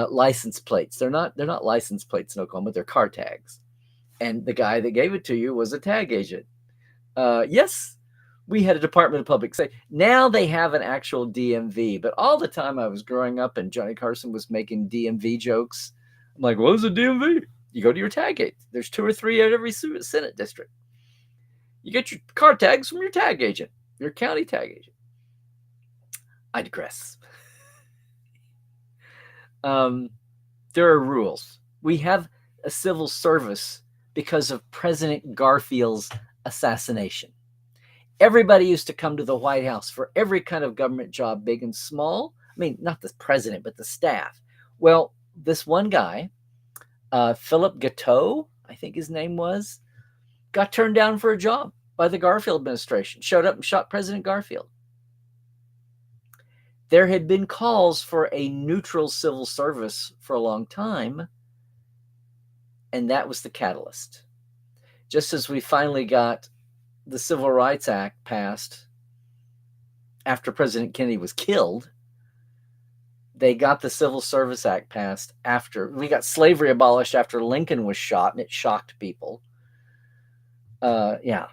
License plates. They're not license plates in Oklahoma. They're car tags. And the guy that gave it to you was a tag agent. Yes, we had a Department of Public Safety. Now they have an actual DMV, but all the time I was growing up and Johnny Carson was making DMV jokes, I'm like, what is a DMV? You go to your tag gate. There's 2 or 3 at every Senate district. You get your car tags from your tag agent, your county tag agent. I digress. There are rules. We have a civil service because of President Garfield's assassination. Everybody used to come to the White House for every kind of government job, big and small. I mean, not the president, but the staff. Well, this one guy, Philip Gateau, I think his name was, got turned down for a job by the Garfield administration, showed up and shot President Garfield. There had been calls for a neutral civil service for a long time, and that was the catalyst. Just as we finally got the Civil Rights Act passed after President Kennedy was killed, they got the Civil Service Act passed after we got slavery abolished after Lincoln was shot, and it shocked people. Yeah,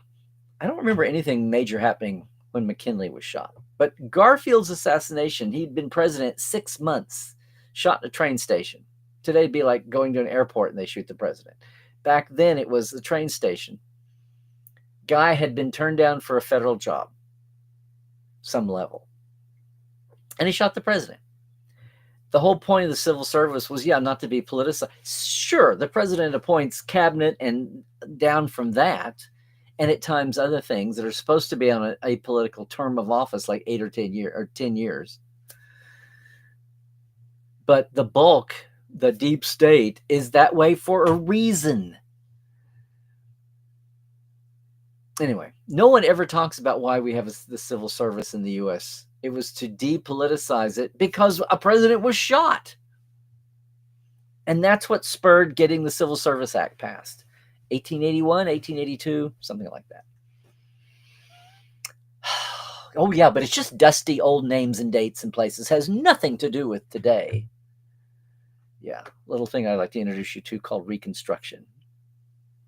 I don't remember anything major happening when McKinley was shot. But Garfield's assassination, he'd been president 6 months, shot in a train station. Today it'd be like going to an airport and they shoot the president. Back then it was the train station. Guy had been turned down for a federal job, some level. And he shot the president. The whole point of the civil service was, not to be politicized. Sure, the president appoints cabinet and down from that, and at times other things that are supposed to be on a political term of office, like 8 or 10 years. But the bulk, the deep state, is that way for a reason. Anyway, no one ever talks about why we have the civil service in the U.S. It was to depoliticize it because a president was shot. And that's what spurred getting the Civil Service Act passed. 1881, 1882, something like that. Oh, yeah, but it's just dusty old names and dates and places. Has nothing to do with today. Yeah, little thing I'd like to introduce you to called Reconstruction.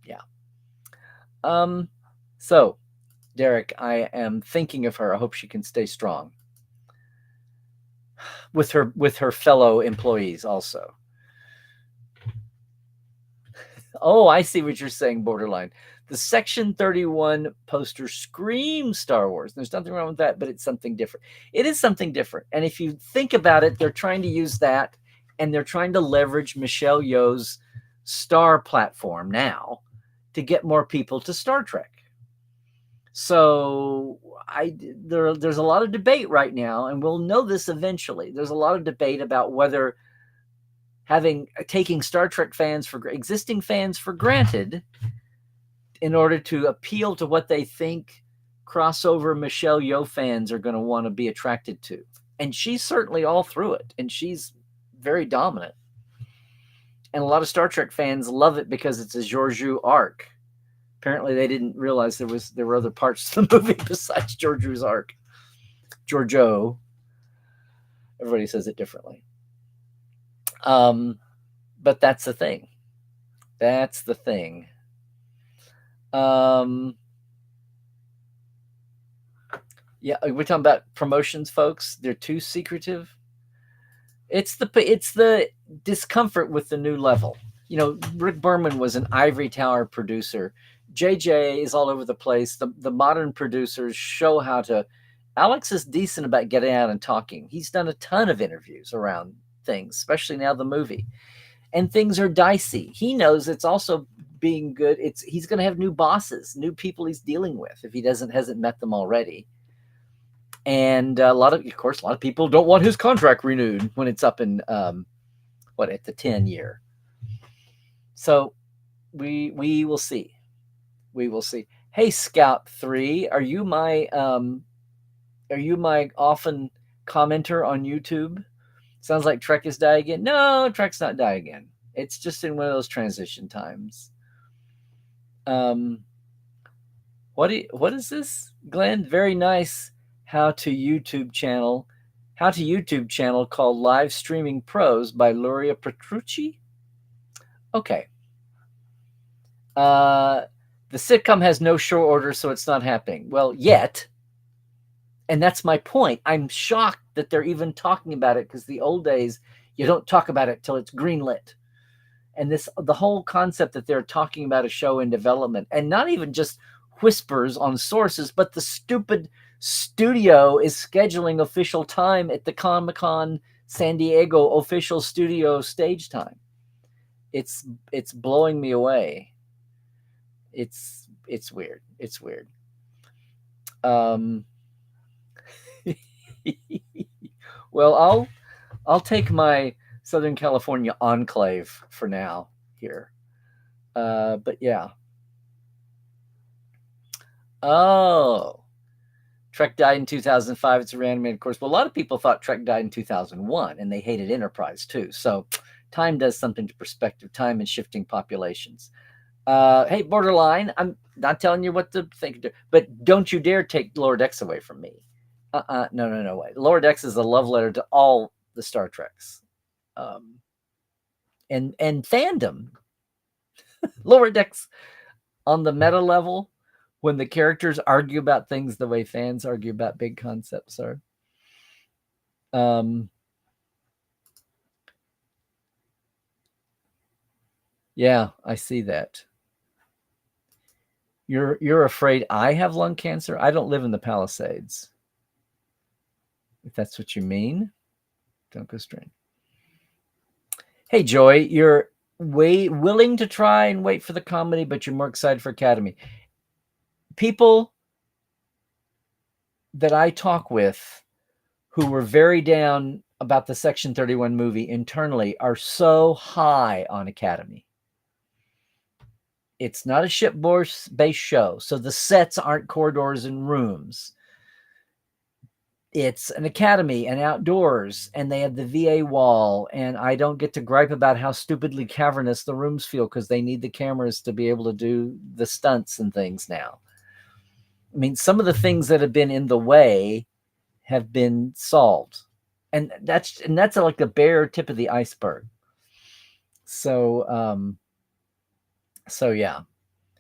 Yeah. So, Derek, I am thinking of her. I hope she can stay strong with her fellow employees also. Oh, I see what you're saying, Borderline. The Section 31 poster screams Star Wars. There's nothing wrong with that, but it's something different. It is something different. And if you think about it, they're trying to use that, and they're trying to leverage Michelle Yeoh's Star platform now to get more people to Star Trek. So there's a lot of debate right now, and we'll know this eventually. There's a lot of debate about whether taking Star Trek existing fans for granted in order to appeal to what they think crossover Michelle Yeoh fans are going to want to be attracted to. And she's certainly all through it, and she's very dominant. And a lot of Star Trek fans love it because it's a Georgiou arc. Apparently they didn't realize there were other parts to the movie besides Georgiou's arc. Georgiou. Everybody says it differently. But that's the thing. That's the thing. Yeah, we're talking about promotions, folks. They're too secretive. It's the discomfort with the new level. Rick Berman was an ivory tower producer. JJ is all over the place. The modern producers show how to. Alex is decent about getting out and talking. He's done a ton of interviews around things, especially now the movie. And things are dicey. He knows it's also being good. He's going to have new bosses, new people he's dealing with if he hasn't met them already. And a lot of people don't want his contract renewed when it's up in at the 10-year. So we will see. We will see. Hey, Scout 3, are you my often commenter on YouTube? Sounds like Trek is die again. No, Trek's not die again. It's just in one of those transition times. Um, what is this, Glenn? Very nice. How to YouTube channel. How to YouTube channel called Live Streaming Pros by Luria Petrucci. Okay. The sitcom has no show order, so it's not happening. Well, yet. And that's my point. I'm shocked that they're even talking about it, because the old days, you don't talk about it till it's greenlit. And the whole concept that they're talking about a show in development, and not even just whispers on sources, but the stupid studio is scheduling official time at the Comic-Con San Diego official studio stage time. It's blowing me away. It's weird. It's weird. Well, I'll take my Southern California enclave for now here. But yeah. Oh, Trek died in 2005. It's a reanimated course. Well, a lot of people thought Trek died in 2001, and they hated Enterprise too. So time does something to perspective, time and shifting populations. Hey, Borderline, I'm not telling you what to think, but don't you dare take Lower Decks away from me. No way. Lower Decks is a love letter to all the Star Treks, and fandom. Lower Decks, on the meta level, when the characters argue about things the way fans argue about big concepts are. Yeah, I see that. You're afraid I have lung cancer? I don't live in the Palisades. If that's what you mean, don't go straight. Hey, Joy, you're willing to try and wait for the comedy, but you're more excited for Academy. People that I talk with who were very down about the Section 31 movie internally are so high on Academy. It's not a shipboard-based show, so the sets aren't corridors and rooms. It's an academy and outdoors, and they have the VA wall, and I don't get to gripe about how stupidly cavernous the rooms feel, because they need the cameras to be able to do the stunts and things now. I mean, some of the things that have been in the way have been solved, and that's like the bare tip of the iceberg. So yeah,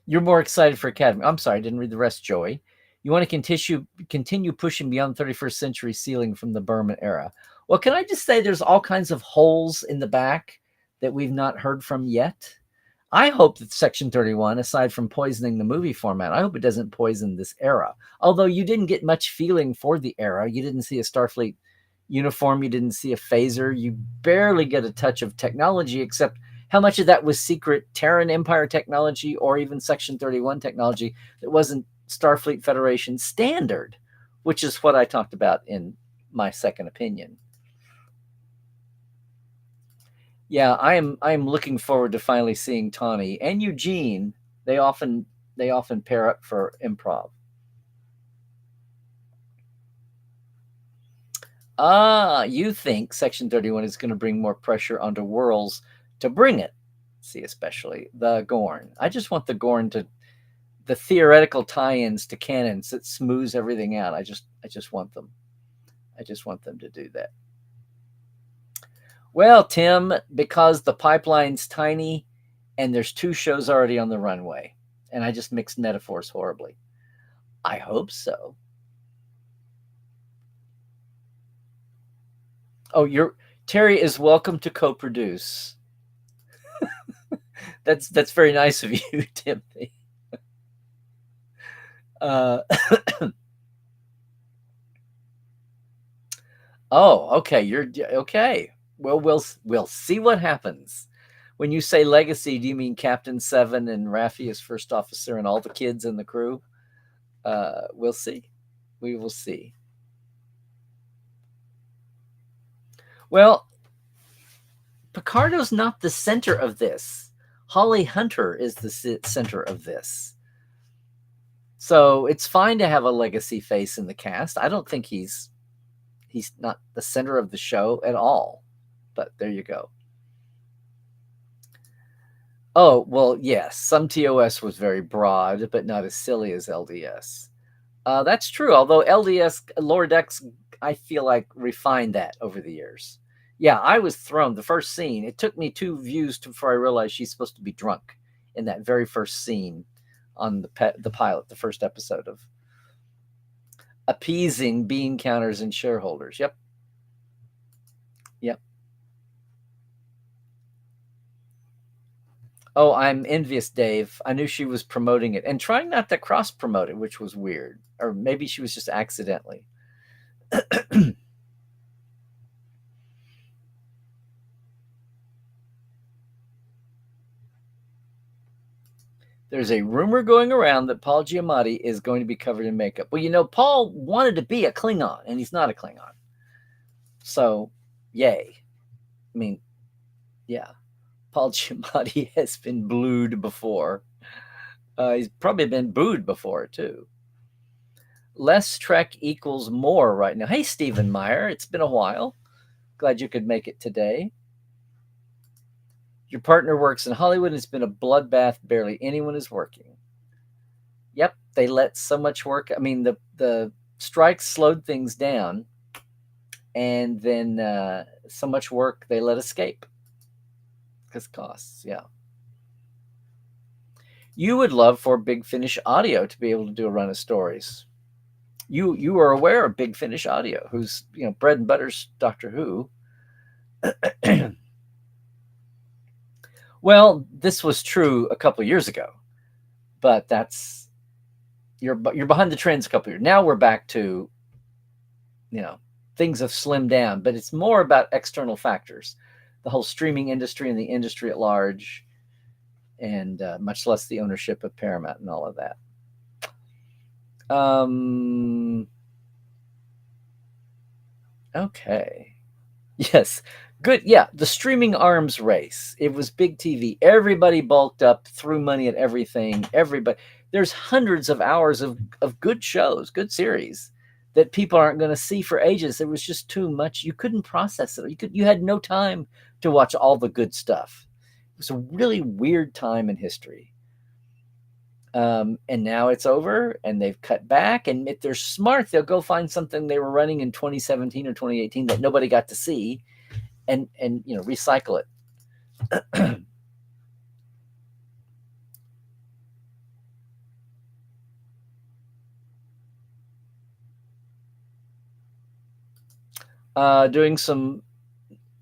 you're more excited for Academy. I'm sorry, I didn't read the rest, Joey. You want to continue pushing beyond 31st century ceiling from the Berman era. Well, can I just say there's all kinds of holes in the back that we've not heard from yet? I hope that Section 31, aside from poisoning the movie format, I hope it doesn't poison this era. Although you didn't get much feeling for the era. You didn't see a Starfleet uniform. You didn't see a phaser. You barely get a touch of technology, except how much of that was secret Terran Empire technology or even Section 31 technology that wasn't Starfleet Federation standard, which is what I talked about in my second opinion. Yeah, I am looking forward to finally seeing Tawny and Eugene. They often pair up for improv. You think Section 31 is going to bring more pressure onto Worlds to bring it. See, especially the Gorn. I just want the Gorn to, the theoretical tie-ins to canons that smooths everything out. I just want them. I just want them to do that. Well, Tim, because the pipeline's tiny and there's 2 shows already on the runway, and I just mixed metaphors horribly. I hope so. Oh, Terry is welcome to co-produce. That's very nice of you, Timothy. Oh, okay. You're okay. Well, we'll see what happens. When you say legacy, do you mean Captain Seven and Raffi as first officer and all the kids in the crew? We'll see. We will see. Well, Picardo's not the center of this. Holly Hunter is the center of this. So it's fine to have a legacy face in the cast. I don't think he's not the center of the show at all. But there you go. Oh, well, yes, some TOS was very broad, but not as silly as LDS. That's true. Although LDS Lower Decks, I feel like refined that over the years. Yeah, I was thrown. The first scene, it took me 2 views before I realized she's supposed to be drunk in that very first scene on the pilot, the first episode of appeasing bean counters and shareholders. Yep, yep. Oh, I'm envious, Dave. I knew she was promoting it and trying not to cross promote it, which was weird. Or maybe she was just accidentally. There's a rumor going around that Paul Giamatti is going to be covered in makeup. Well, Paul wanted to be a Klingon, and he's not a Klingon. So, yay. I mean, yeah. Paul Giamatti has been blued before. He's probably been booed before, too. Less Trek equals more right now. Hey, Stephen Meyer, it's been a while. Glad you could make it today. Your partner works in Hollywood, and it's been a bloodbath. Barely anyone is working. Yep, they let so much work. I mean, the strikes slowed things down, and then so much work they let escape because costs. Yeah. You would love for Big Finish Audio to be able to do a run of stories. You are aware of Big Finish Audio, who's bread and butter's Doctor Who. Well, this was true a couple of years ago, but you're behind the trends a couple of years. Now we're back to things have slimmed down, but it's more about external factors, the whole streaming industry and the industry at large, and much less the ownership of Paramount and all of that. Okay. Yes. Good. Yeah. The streaming arms race. It was big TV. Everybody bulked up, threw money at everything. Everybody. There's hundreds of hours of good shows, good series that people aren't going to see for ages. It was just too much. You couldn't process it. You had no time to watch all the good stuff. It was a really weird time in history. And now it's over and they've cut back. And if they're smart, they'll go find something they were running in 2017 or 2018 that nobody got to see and recycle it. Doing some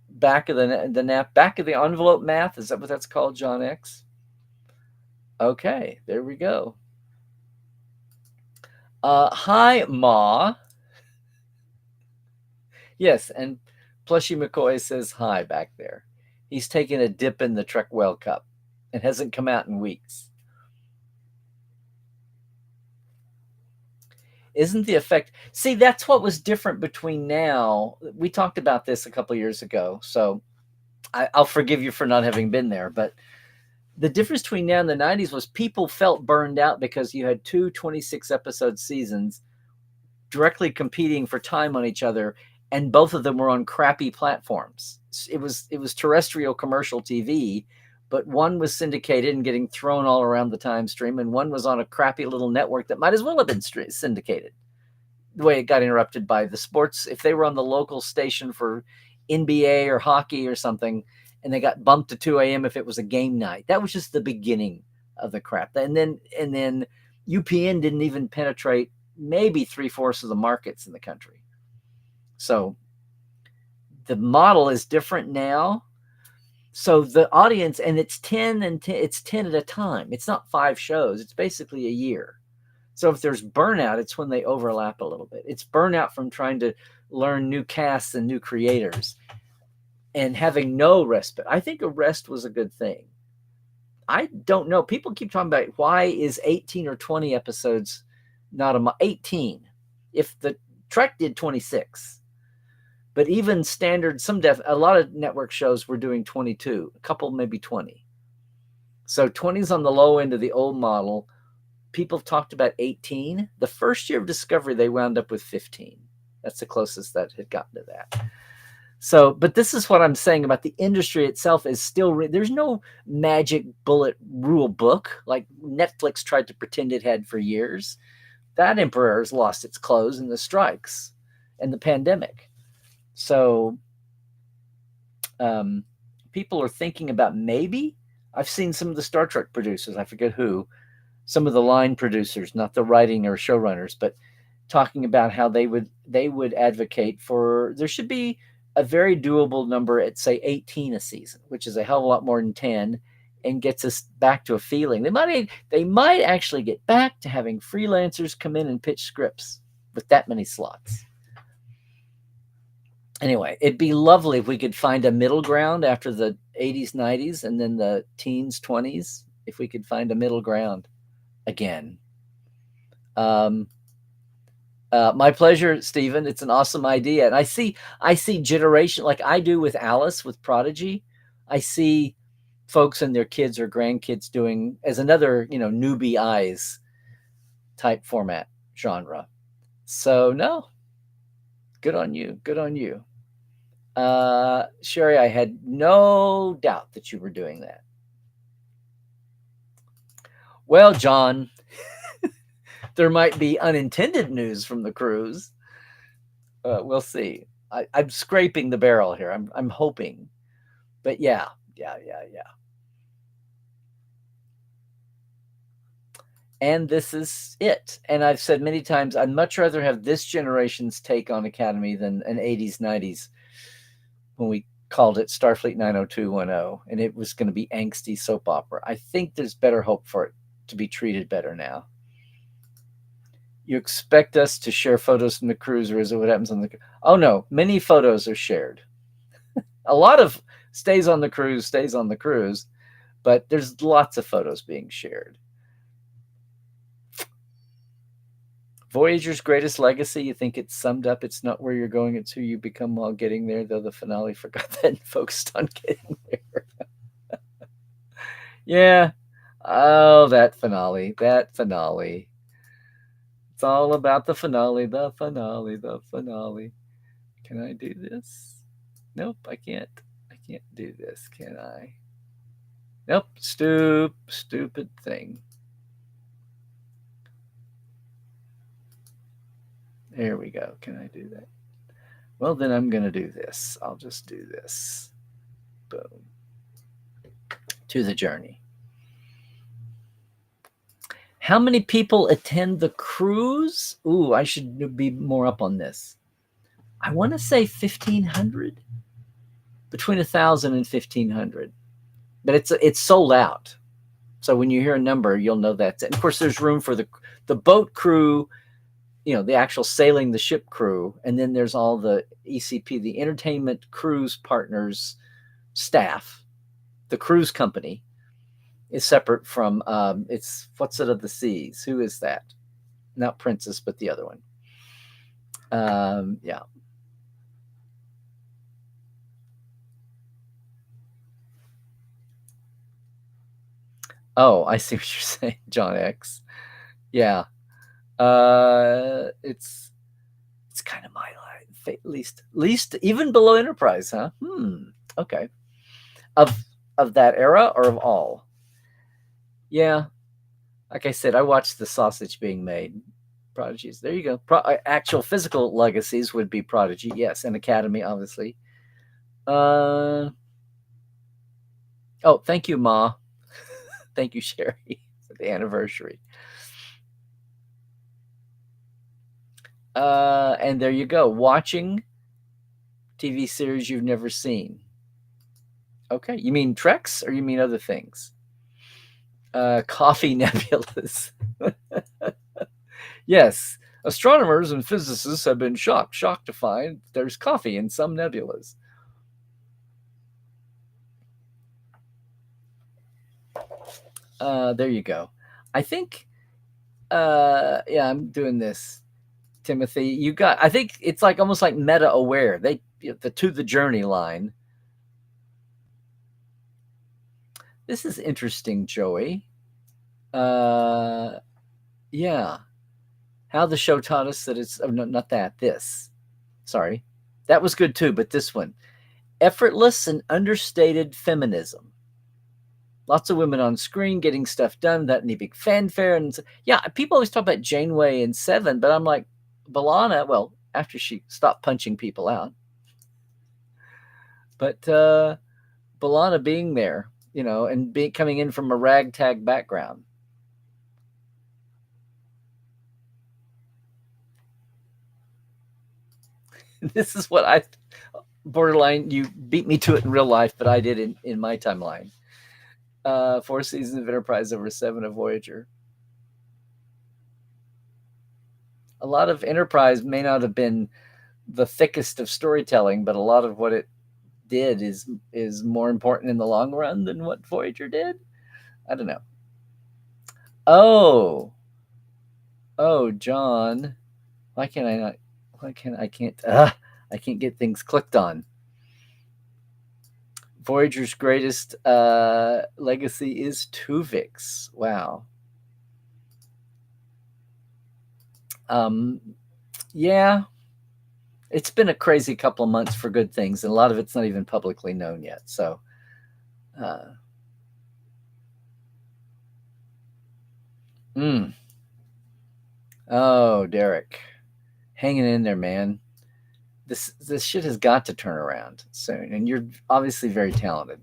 back of the envelope math. Is that what that's called, John X? Okay, there we go. Hi, Ma. Yes, and Plushy McCoy says hi back there. He's taking a dip in the Trekland Cup and hasn't come out in weeks. Isn't the effect? See, that's what was different between now. We talked about this a couple of years ago, so I'll forgive you for not having been there. But the difference between now and the 90s was people felt burned out because you had 2 26-episode seasons directly competing for time on each other, and both of them were on crappy platforms. It was terrestrial commercial TV, but one was syndicated and getting thrown all around the time stream, and one was on a crappy little network that might as well have been syndicated. The way it got interrupted by the sports, if they were on the local station for NBA or hockey or something, and they got bumped to 2 a.m. if it was a game night, that was just the beginning of the crap. And then UPN didn't even penetrate maybe 3/4 of the markets in the country. So the model is different now. So the audience, and it's 10 it's 10 at a time. It's not 5 shows. It's basically a year. So if there's burnout, it's when they overlap a little bit. It's burnout from trying to learn new casts and new creators and having no respite. I think a rest was a good thing. I don't know. People keep talking about why is 18 or 20 episodes not 18 if the Trek did 26. But even standard, a lot of network shows were doing 22, a couple maybe 20. So 20 is on the low end of the old model. People have talked about 18. The first year of Discovery, they wound up with 15. That's the closest that had gotten to that. So, but this is what I'm saying about the industry itself is still, there's no magic bullet rule book like Netflix tried to pretend it had for years. That emperor has lost its clothes in the strikes and the pandemic. So, um, people are thinking about maybe, I've seen some of the Star Trek producers, I forget who, some of the line producers, not the writing or showrunners, but talking about how they would advocate for there should be a very doable number at say 18 a season, which is a hell of a lot more than 10, and gets us back to a feeling. They might actually get back to having freelancers come in and pitch scripts with that many slots. Anyway, it'd be lovely if we could find a middle ground after the 80s, 90s, and then the teens, 20s, if we could find a middle ground again. Um, my pleasure, Stephen. It's an awesome idea, and I see generation like I do with Alice with Prodigy. I see folks and their kids or grandkids doing as another newbie eyes type format genre. So no, good on you. Good on you. Sherry, I had no doubt that you were doing that. Well, John, there might be unintended news from the cruise. We'll see. I'm scraping the barrel here. I'm hoping, but yeah. And this is it. And I've said many times, I'd much rather have this generation's take on Academy than an 80s, 90s when we called it Starfleet 90210, and it was going to be angsty soap opera. I think there's better hope for it to be treated better now. You expect us to share photos from the cruise, or is it what happens on the cruise? Oh no, many photos are shared. A lot of stays on the cruise, but there's lots of photos being shared. Voyager's greatest legacy, you think it's summed up? It's not where you're going, it's who you become while getting there, though the finale forgot that and focused on getting there. Yeah. Oh, that finale. It's all about the finale. Can I do this? Nope, I can't. I can't do this, can I? Nope, stupid thing. There we go. Can I do that? Well, then I'm going to do this. I'll just do this. Boom. To the journey. How many people attend the cruise? Ooh, I should be more up on this. I want to say 1,500. Between 1,000 and 1,500. But it's sold out. So when you hear a number, you'll know that's it. And of course, there's room for the boat crew, the actual sailing the ship crew, and then there's all the ECP, the Entertainment Cruise Partners staff. The cruise company is separate from it's What's It of the Seas? Who is that? Not Princess, but the other one. Yeah. Oh, I see what you're saying, John X. Yeah. It's kind of my life, least even below Enterprise, huh? Okay. Of that era or of all? Yeah. Like I said, I watched the sausage being made. Prodigies. There you go. Actual physical legacies would be Prodigy, yes, and Academy, obviously. Oh, thank you, Ma. Thank you, Sherry, for the anniversary. And there you go. Watching TV series you've never seen. Okay. You mean Treks or you mean other things? Coffee nebulas. Yes. Astronomers and physicists have been shocked to find there's coffee in some nebulas. There you go. I think, yeah, I'm doing this. Timothy, I think it's like almost like meta aware. The To the Journey line. This is interesting, Joey. Yeah. How the show taught us that it's not that, this. Sorry. That was good too, but this one, effortless and understated feminism. Lots of women on screen getting stuff done without any big fanfare. And yeah, people always talk about Janeway and Seven, but I'm like, B'Elanna, well, after she stopped punching people out, but B'Elanna being there, and coming in from a ragtag background. This is what I borderline. You beat me to it in real life, but I did in my timeline. 4 seasons of Enterprise over 7 of Voyager. A lot of Enterprise may not have been the thickest of storytelling, but a lot of what it did is more important in the long run than what Voyager did. I don't know. Oh, John, why can't I not? Why can't I can't? I can't get things clicked on. Voyager's greatest legacy is Tuvix. Wow. Yeah, it's been a crazy couple of months for good things, and a lot of it's not even publicly known yet. So, oh, Derek, hanging in there, man. This shit has got to turn around soon, and you're obviously very talented.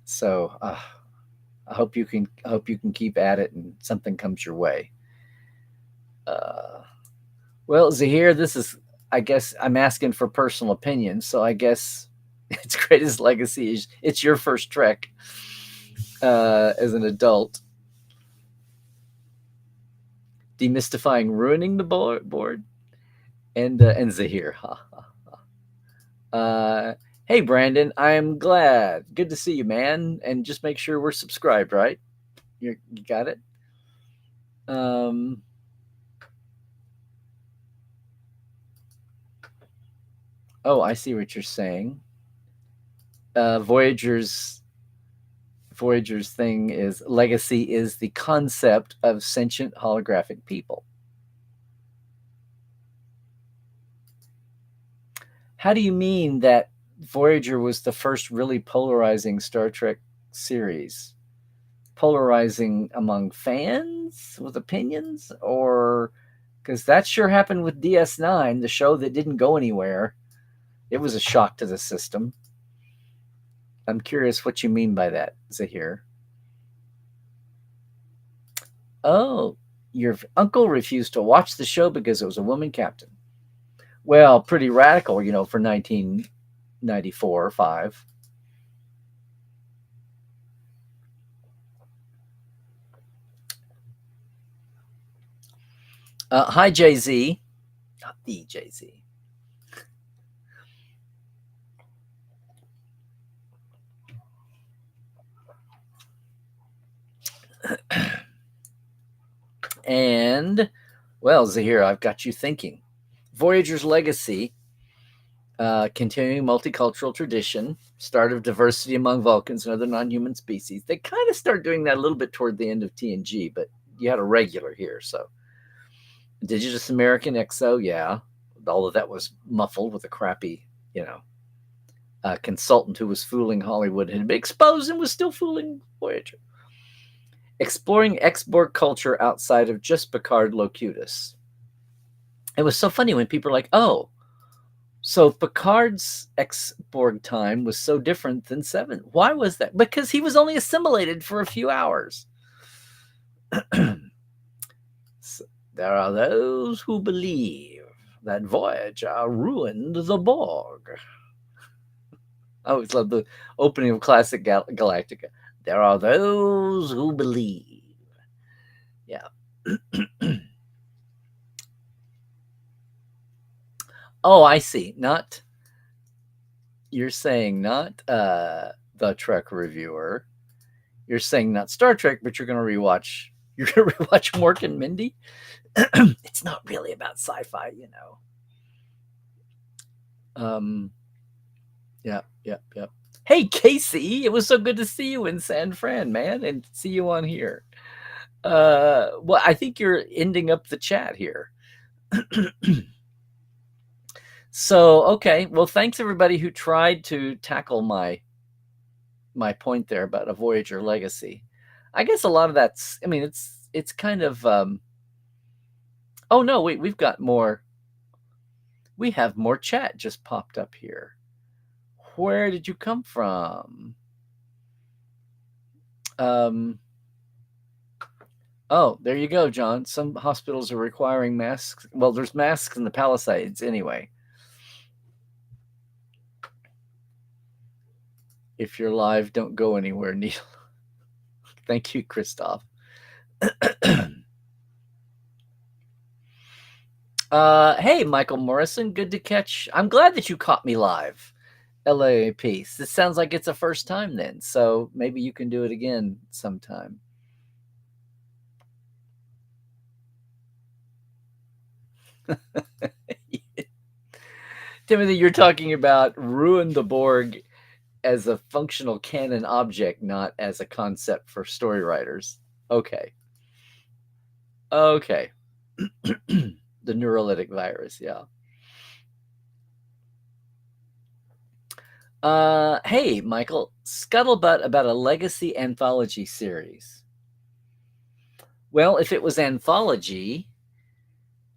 So, I hope you can keep at it, and something comes your way. Well, Zahir, this is, I guess I'm asking for personal opinion, so I guess its greatest legacy is it's your first Trek as an adult. Demystifying ruining the board, and Zahir. Hey, Brandon, I'm glad. Good to see you, man. And just make sure we're subscribed, right? You got it. Oh, I see what you're saying. Voyager's thing is legacy is the concept of sentient holographic people. How do you mean that Voyager was the first really polarizing Star Trek series? Polarizing among fans with opinions? Or because that sure happened with DS9, the show that didn't go anywhere. It was a shock to the system. I'm curious what you mean by that, Zahir. Oh, your uncle refused to watch the show because it was a woman captain. Well, pretty radical, for 1994 or 5. Hi, Jay-Z. Not the Jay-Z. And, well, Zahir, I've got you thinking. Voyager's legacy, continuing multicultural tradition, start of diversity among Vulcans and other non-human species. They kind of start doing that a little bit toward the end of TNG, but you had a regular here. So Indigenous American XO, yeah. All of that was muffled with a crappy, consultant who was fooling Hollywood and had been exposed and was still fooling Voyager. Exploring X-Borg culture outside of just Picard Locutus. It was so funny when people were like, oh, so Picard's X-Borg time was so different than 7. Why was that? Because he was only assimilated for a few hours. So there are those who believe that Voyager ruined the Borg. I always love the opening of classic Galactica. There are those who believe. Yeah. Oh, I see. You're saying not the Trek reviewer. You're saying not Star Trek, but you're going to rewatch Mork and Mindy. It's not really about sci-fi, Yep. Hey, Casey, it was so good to see you in San Fran, man, and see you on here. Well, I think you're ending up the chat here. So, okay. Well, thanks everybody who tried to tackle my point there about a Voyager legacy. I guess a lot of that's, I mean, it's kind of oh no, wait, we've got more. We have more chat just popped up here. Where did you come from? Oh, there you go, John. Some hospitals are requiring masks. Well, there's masks in the Palisades anyway. If you're live, don't go anywhere, Neil. Thank you, Christoph. Hey, Michael Morrison, good to catch. I'm glad that you caught me live. LA Peace. This sounds like it's a first time then, so maybe you can do it again sometime. Timothy, you're talking about Ruin the Borg as a functional canon object, not as a concept for story writers. Okay. Okay. The neurolytic virus, yeah. Hey, Michael, scuttlebutt about a legacy anthology series. Well, if it was anthology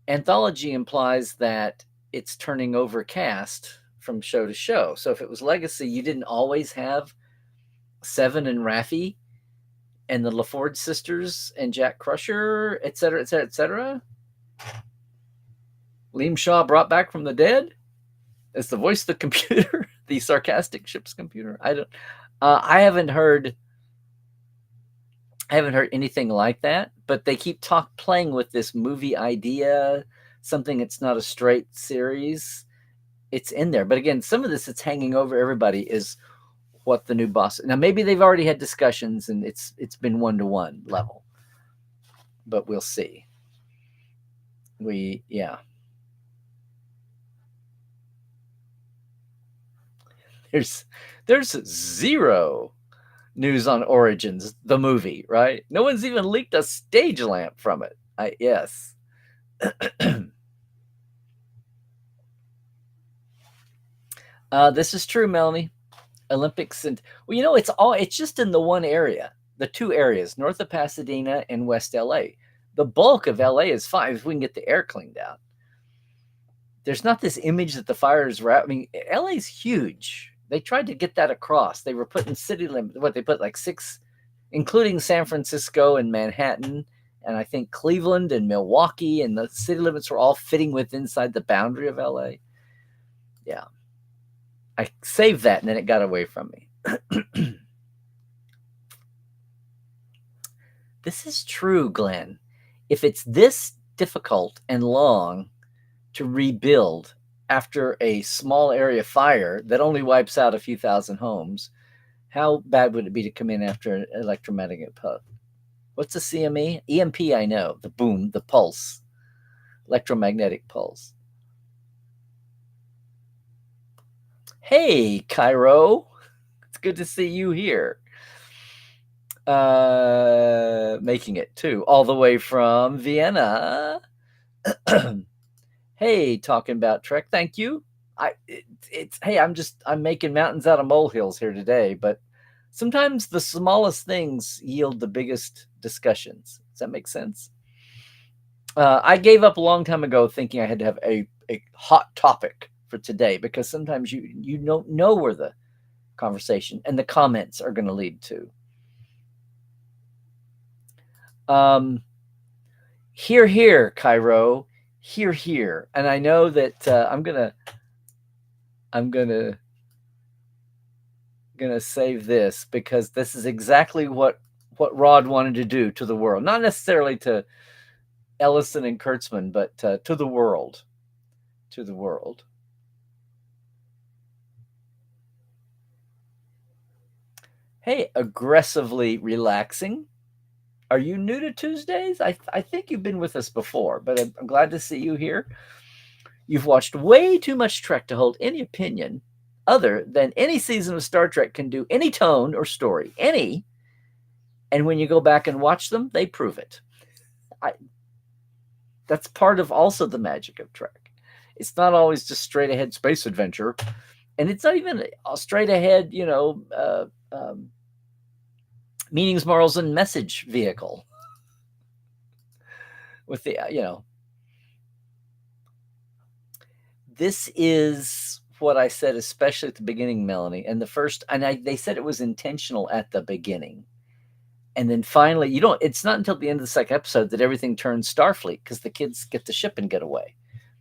implies that it's turning over cast from show to show. So if it was legacy, you didn't always have Seven and Raffi and the LaFord sisters and Jack Crusher, et cetera, et cetera, et cetera. Liam Shaw brought back from the dead as the voice of the computer, the sarcastic ship's computer. I haven't heard anything like that, but they keep playing with this movie idea, something that's not a straight series. It's in there, but again, some of this that's hanging over everybody is what the new boss. Now, maybe they've already had discussions and it's been 1-to-1 level, but we'll see. Yeah. There's zero news on Origins, the movie, right? No one's even leaked a stage lamp from it. Yes. This is true, Melanie. Olympics and it's just in the one area, the two areas, north of Pasadena and West LA. The bulk of LA is fine if we can get the air cleaned out. There's not this image that the fires were. I mean, LA's huge. They tried to get that across. They were putting city limits. What they put like 6, including San Francisco and Manhattan, and I think Cleveland and Milwaukee, and the city limits were all fitting with inside the boundary of LA. Yeah. I saved that and then it got away from me. This is true, Glenn. If it's this difficult and long to rebuild after a small area fire that only wipes out a few thousand homes, how bad would it be to come in after an electromagnetic pulse? What's a CME? EMP, I know. The boom, the pulse, electromagnetic pulse. Hey, Cairo. It's good to see you here. Making it too, all the way from Vienna. Hey, talking about Trek. Thank you. Hey, I'm making mountains out of molehills here today, but sometimes the smallest things yield the biggest discussions. Does that make sense? I gave up a long time ago thinking I had to have a hot topic for today, because sometimes you don't know where the conversation and the comments are going to lead to. Here, Cairo. Here. And I know that I'm gonna save this, because this is exactly what Rod wanted to do to the world. Not necessarily to Ellison and Kurtzman, but to the world. To the world. Hey, aggressively relaxing. Are you new to Tuesdays? I think you've been with us before, but I'm glad to see you here. You've watched way too much Trek to hold any opinion other than any season of Star Trek can do any tone or story, any. And when you go back and watch them, they prove it. That's part of also the magic of Trek. It's not always just straight ahead space adventure, and it's not even a straight ahead, meanings, morals, and message vehicle with the, this is what I said, especially at the beginning, Melanie, and they said it was intentional at the beginning. And then finally, it's not until the end of the second episode that everything turns Starfleet, because the kids get the ship and get away.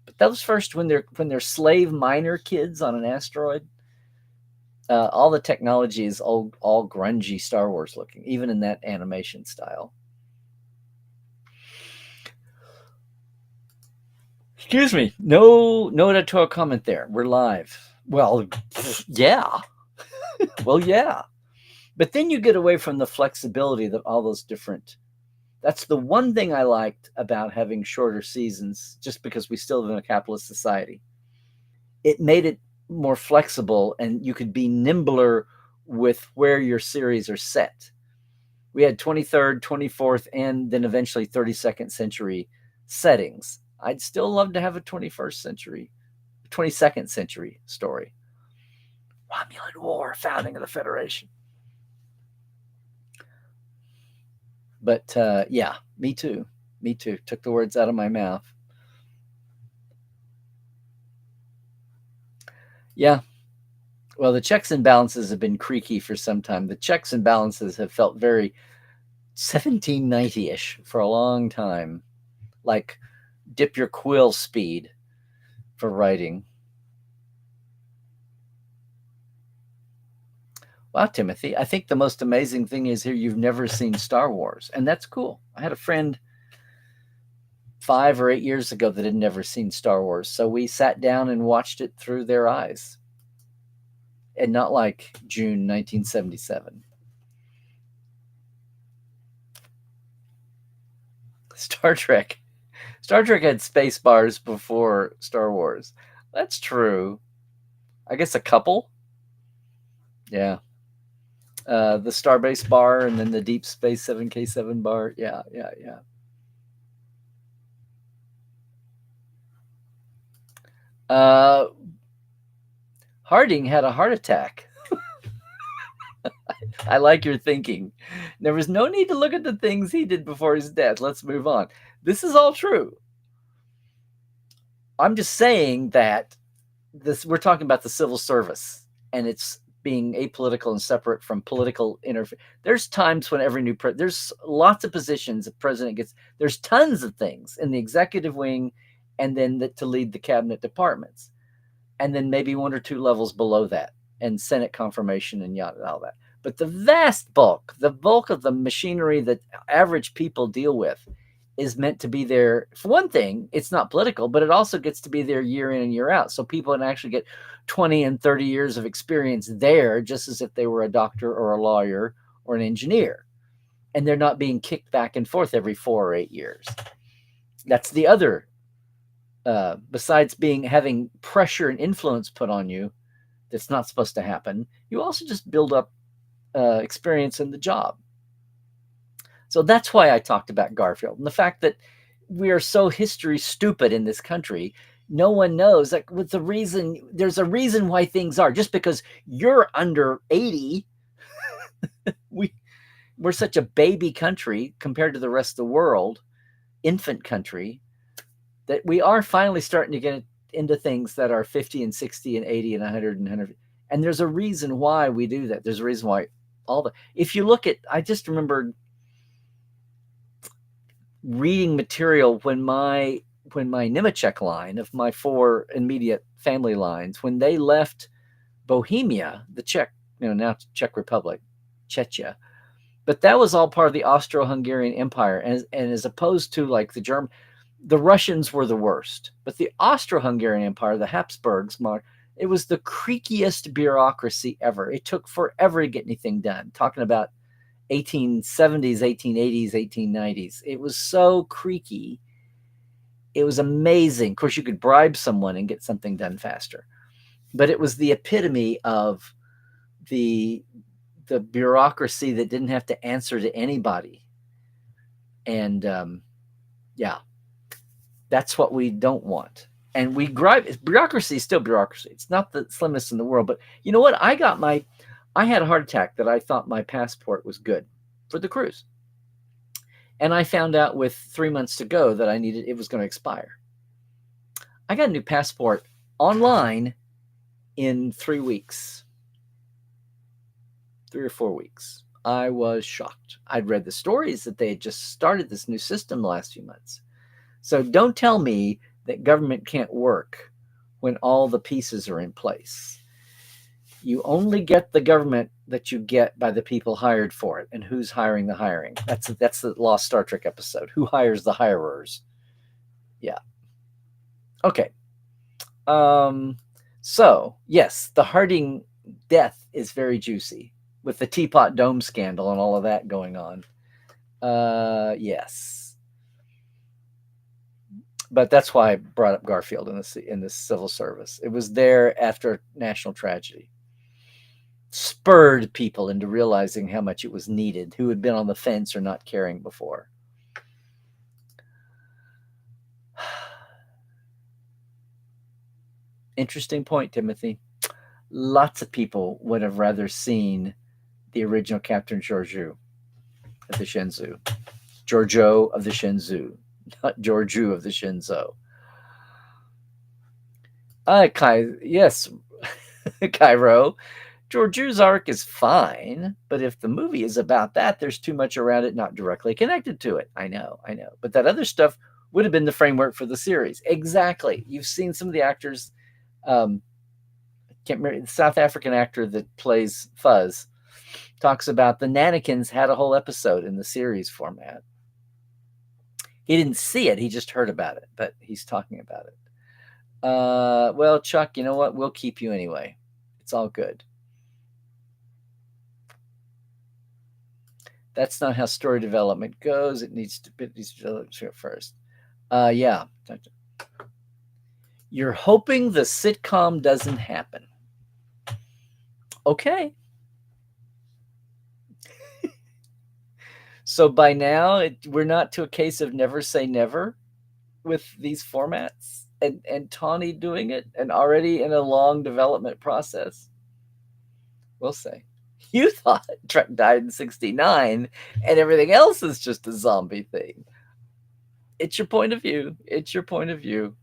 But that was first when they're slave miner kids on an asteroid. All the technology is all grungy Star Wars looking, even in that animation style. Excuse me. No editorial comment there. We're live. Well, yeah. Well, yeah. But then you get away from the flexibility that all those different. That's the one thing I liked about having shorter seasons, just because we still live in a capitalist society. It made it more flexible, and you could be nimbler with where your series are set. We had 23rd, 24th, and then eventually 32nd century settings. I'd still love to have a 22nd century story. Romulan War, founding of the Federation. But yeah, me too. Took the words out of my mouth. Yeah. Well, the checks and balances have been creaky for some time. The checks and balances have felt very 1790-ish for a long time. Like dip your quill speed for writing. Wow, Timothy, I think the most amazing thing is here you've never seen Star Wars, and that's cool. I had a friend 5 or 8 years ago that had never seen Star Wars, so we sat down and watched it through their eyes, and not like June 1977. Star Trek had space bars before Star Wars. That's true. I guess a couple. Yeah. The Starbase bar, and then the Deep Space 7K7 bar. Yeah. Harding had a heart attack. I like your thinking. There was no need to look at the things he did before his death. Let's move on. This is all true. I'm just saying that we're talking about the civil service, and it's being apolitical and separate from political interference. There's times when there's lots of positions the president gets. There's tons of things in the executive wing, and then to lead the cabinet departments, and then maybe 1 or 2 levels below that, and Senate confirmation and all that. But the vast bulk of the machinery that average people deal with is meant to be there. For one thing, it's not political, but it also gets to be there year in and year out. So people can actually get 20 and 30 years of experience there, just as if they were a doctor or a lawyer or an engineer. And they're not being kicked back and forth every 4 or 8 years. That's the other, besides having pressure and influence put on you that's not supposed to happen, you also just build up experience in the job. So that's why I talked about Garfield and the fact that we are so history stupid in this country. No one knows, like, there's a reason why things are. Just because you're under 80, we're such a baby country compared to the rest of the world, infant country, that we are finally starting to get into things that are 50 and 60 and 80 and 100 and 100. And there's a reason why we do that. There's a reason why if you look at, I just remembered reading material when my Nemechek line of my 4 immediate family lines, when they left Bohemia, the Czech, now Czech Republic, Czechia, but that was all part of the Austro-Hungarian Empire, and as opposed to like the Russians were the worst, but the Austro-Hungarian Empire, the Habsburgs, it was the creakiest bureaucracy ever. It took forever to get anything done. Talking about 1870s, 1880s, 1890s. It was so creaky. It was amazing. Of course, you could bribe someone and get something done faster. But it was the epitome of the bureaucracy that didn't have to answer to anybody. And yeah, that's what we don't want. And we gripe. Bureaucracy is still bureaucracy. It's not the slimmest in the world. But you know what? I had a heart attack that I thought my passport was good for the cruise. And I found out with 3 months to go that it was going to expire. I got a new passport online in 3 weeks. 3 or 4 weeks. I was shocked. I'd read the stories that they had just started this new system the last few months. So don't tell me that government can't work when all the pieces are in place. You only get the government that you get by the people hired for it. And who's hiring the hiring? That's the Lost Star Trek episode. Who hires the hirers? Yeah. Okay. So, yes, the Harding death is very juicy with the Teapot Dome scandal and all of that going on. Yes. But that's why I brought up Garfield in the civil service. It was there after national tragedy. Spurred people into realizing how much it was needed, who had been on the fence or not caring before. Interesting point, Timothy. Lots of people would have rather seen the original Captain Georgiou of the Shenzhou. Georgiou of the Shenzhou, not Georgiou of the Shenzhou. Kai, yes, Cairo. Georgiou's arc is fine, but if the movie is about that, there's too much around it not directly connected to it. I know. But that other stuff would have been the framework for the series. Exactly. You've seen some of the actors. Can't remember, the South African actor that plays Fuzz talks about the Nannikins had a whole episode in the series format. He didn't see it. He just heard about it, but he's talking about it. Well, Chuck, you know what? We'll keep you anyway. It's all good. That's not how story development goes. It needs to develop first. Yeah. You're hoping the sitcom doesn't happen. Okay. So by now, we're not to a case of never say never with these formats and Tawny doing it and already in a long development process. We'll say. You thought Trek died in 1969 and everything else is just a zombie thing. It's your point of view. It's your point of view.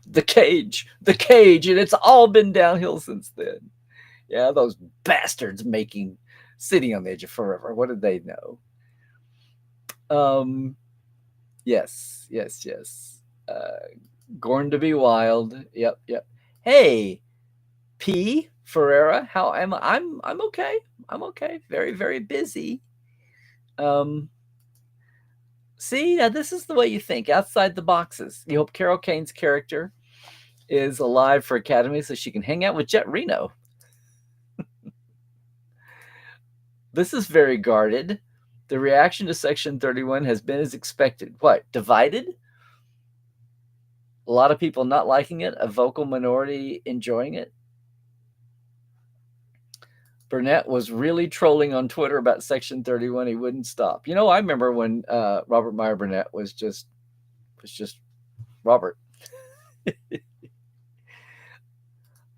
The cage, and it's all been downhill since then. Yeah, those bastards sitting on the edge of forever. What did they know? Yes. Gorn to be wild. Yep. Hey, P. Ferreira, how am I? I'm okay. I'm okay. Very, very busy. See, now this is the way you think, outside the boxes. You hope Carol Kane's character is alive for Academy so she can hang out with Jet Reno. This is very guarded. The reaction to Section 31 has been as expected. What? Divided? A lot of people not liking it, a vocal minority enjoying it. Burnett was really trolling on Twitter about Section 31. He wouldn't stop. You know, I remember when Robert Meyer Burnett was just Robert.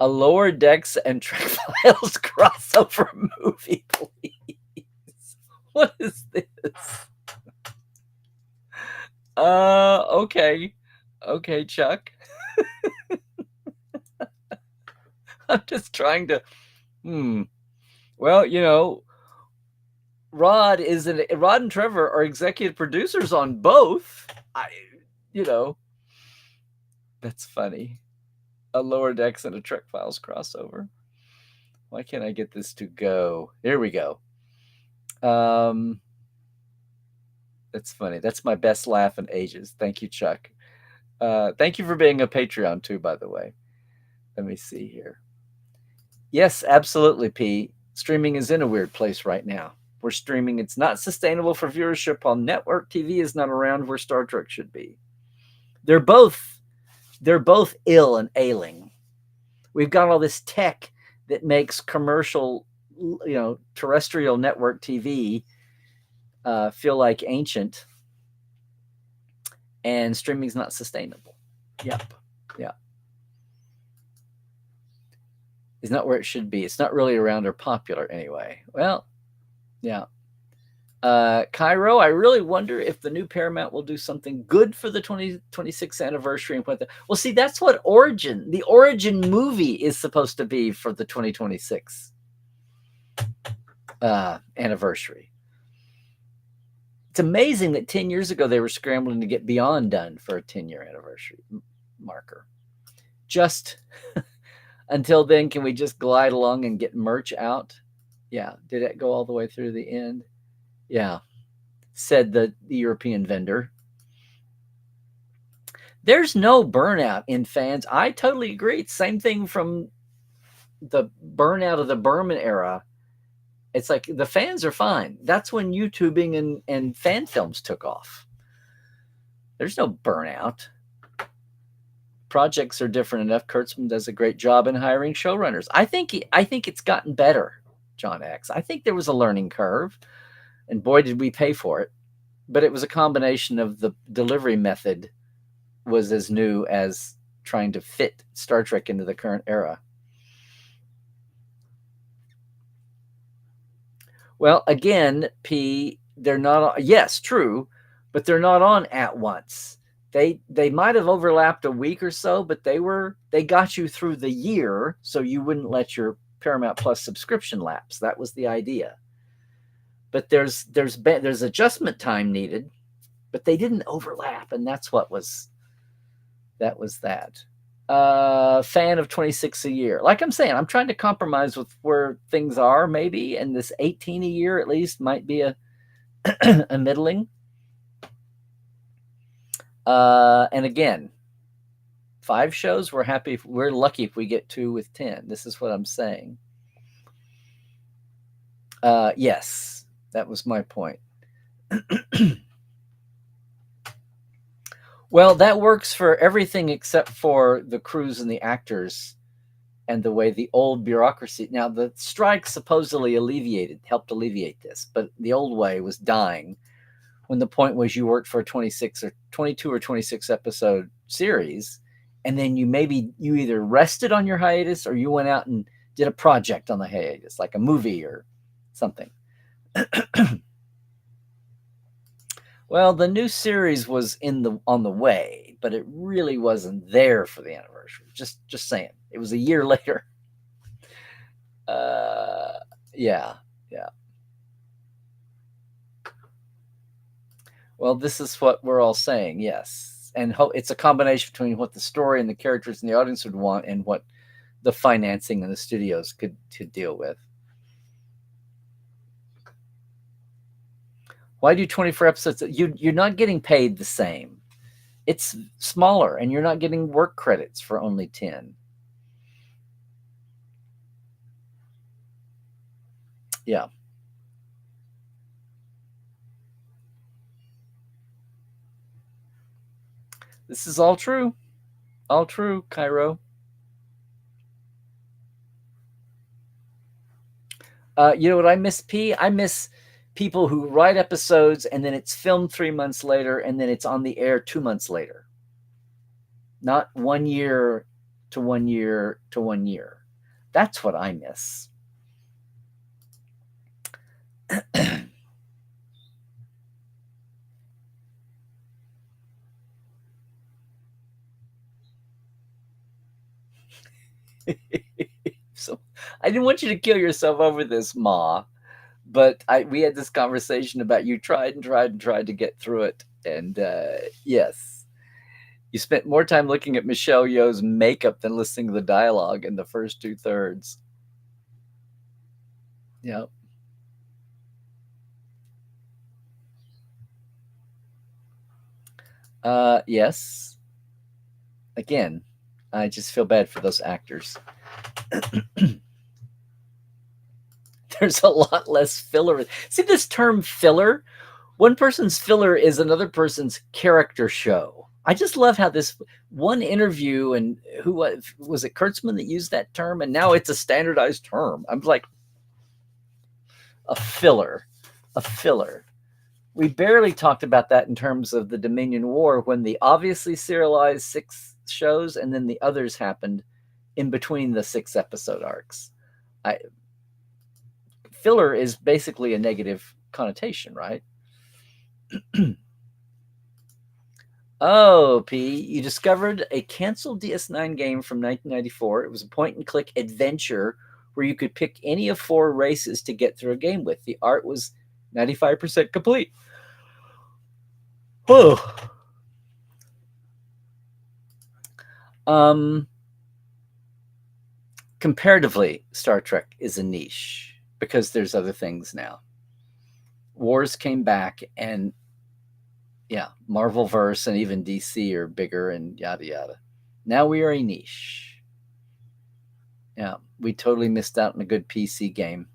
A Lower Decks and Trek Files crossover movie, please. What is this? Okay, Chuck. I'm just trying to. Well, you know, Rod and Trevor are executive producers on both. That's funny. A Lower Decks and a Trek Files crossover. Why can't I get this to go? There we go. That's funny. That's my best laugh in ages. Thank you, Chuck. Thank you for being a Patreon too, by the way. Let me see here. Yes, absolutely, P. Streaming is in a weird place right now. We're streaming. It's not sustainable for viewership on network. TV is not around where Star Trek should be. They're both ill and ailing. We've got all this tech that makes commercial, terrestrial network TV feel like ancient, and streaming's not sustainable. Yep. Yeah. It's not where it should be. It's not really around or popular anyway. Well, yeah. Cairo, I really wonder if the new Paramount will do something good for the 2026th anniversary. And well, see, that's what the Origin movie is supposed to be for the 2026 anniversary. It's amazing that 10 years ago they were scrambling to get Beyond done for a 10-year anniversary marker. Just until then, can we just glide along and get merch out? Yeah. Did it go all the way through the end? Yeah, said the European vendor. There's no burnout in fans. I totally agree. It's same thing from the burnout of the Berman era. It's like the fans are fine. That's when YouTubing and fan films took off. There's no burnout. Projects are different enough. Kurtzman does a great job in hiring showrunners. I think it's gotten better, John X. I think there was a learning curve. And boy, did we pay for it. But it was a combination of the delivery method was as new as trying to fit Star Trek into the current era. Well, again, P, they're not, yes, true, but they're not on at once. They might have overlapped a week or so, but they got you through the year so you wouldn't let your Paramount Plus subscription lapse. That was the idea. But there's adjustment time needed, but they didn't overlap, and that's what was that. Fan of 26 a year. Like I'm saying, I'm trying to compromise with where things are, maybe, and this 18 a year at least might be a a middling. And again, 5 shows. We're lucky if we get 2 with 10. This is what I'm saying. Yes. That was my point. Well, that works for everything except for the crews and the actors and the way the old bureaucracy. Now, the strike supposedly helped alleviate this, but the old way was dying when the point was you worked for a 22 or 26 episode series, and then you either rested on your hiatus or you went out and did a project on the hiatus, like a movie or something. Well, the new series was on the way, but it really wasn't there for the anniversary. Just saying, it was a year later. Yeah. Well, this is what we're all saying, yes, and it's a combination between what the story and the characters and the audience would want and what the financing and the studios could deal with. Why do 24 episodes? You're not getting paid the same. It's smaller, and you're not getting work credits for only 10. Yeah. This is all true. All true, Cairo. You know what I miss, P? I miss people who write episodes and then it's filmed 3 months later and then it's on the air 2 months later. Not 1 year to 1 year to 1 year. That's what I miss. So I didn't want you to kill yourself over this, Ma, but we had this conversation about you tried to get through it, and yes, you spent more time looking at Michelle Yeoh's makeup than listening to the dialogue in the first 2/3. Yeah. Yes. Again, I just feel bad for those actors. There's a lot less filler. See this term filler? One person's filler is another person's character show. I just love how this one interview, and who was it, Kurtzman, that used that term, and now it's a standardized term. I'm like, a filler. We barely talked about that in terms of the Dominion War when the obviously serialized 6 shows and then the others happened in between the 6 episode arcs. Filler is basically a negative connotation, right? Oh, P, you discovered a canceled DS9 game from 1994. It was a point and click adventure where you could pick any of 4 races to get through a game with. The art was 95% complete. Whoa. Comparatively, Star Trek is a niche because there's other things now. Wars came back, and yeah, Marvelverse and even DC are bigger and yada yada. Now we are a niche. Yeah, we totally missed out on a good PC game.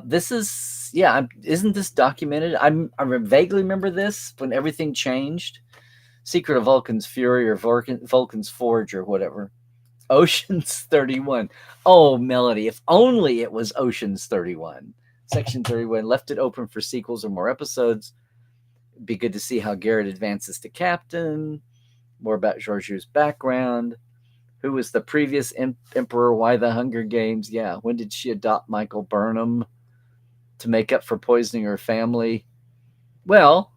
This is, yeah, isn't this documented? I vaguely remember this when everything changed. Secret of Vulcan's Fury or Vulcan's Forge or whatever. Ocean's 31. Oh, Melody, if only it was Ocean's 31. Section 31 left it open for sequels or more episodes. It'd be good to see how Garrett advances to captain. More about Georgiou's background. Who was the previous emperor? Why the Hunger Games? Yeah, when did she adopt Michael Burnham to make up for poisoning her family? Well,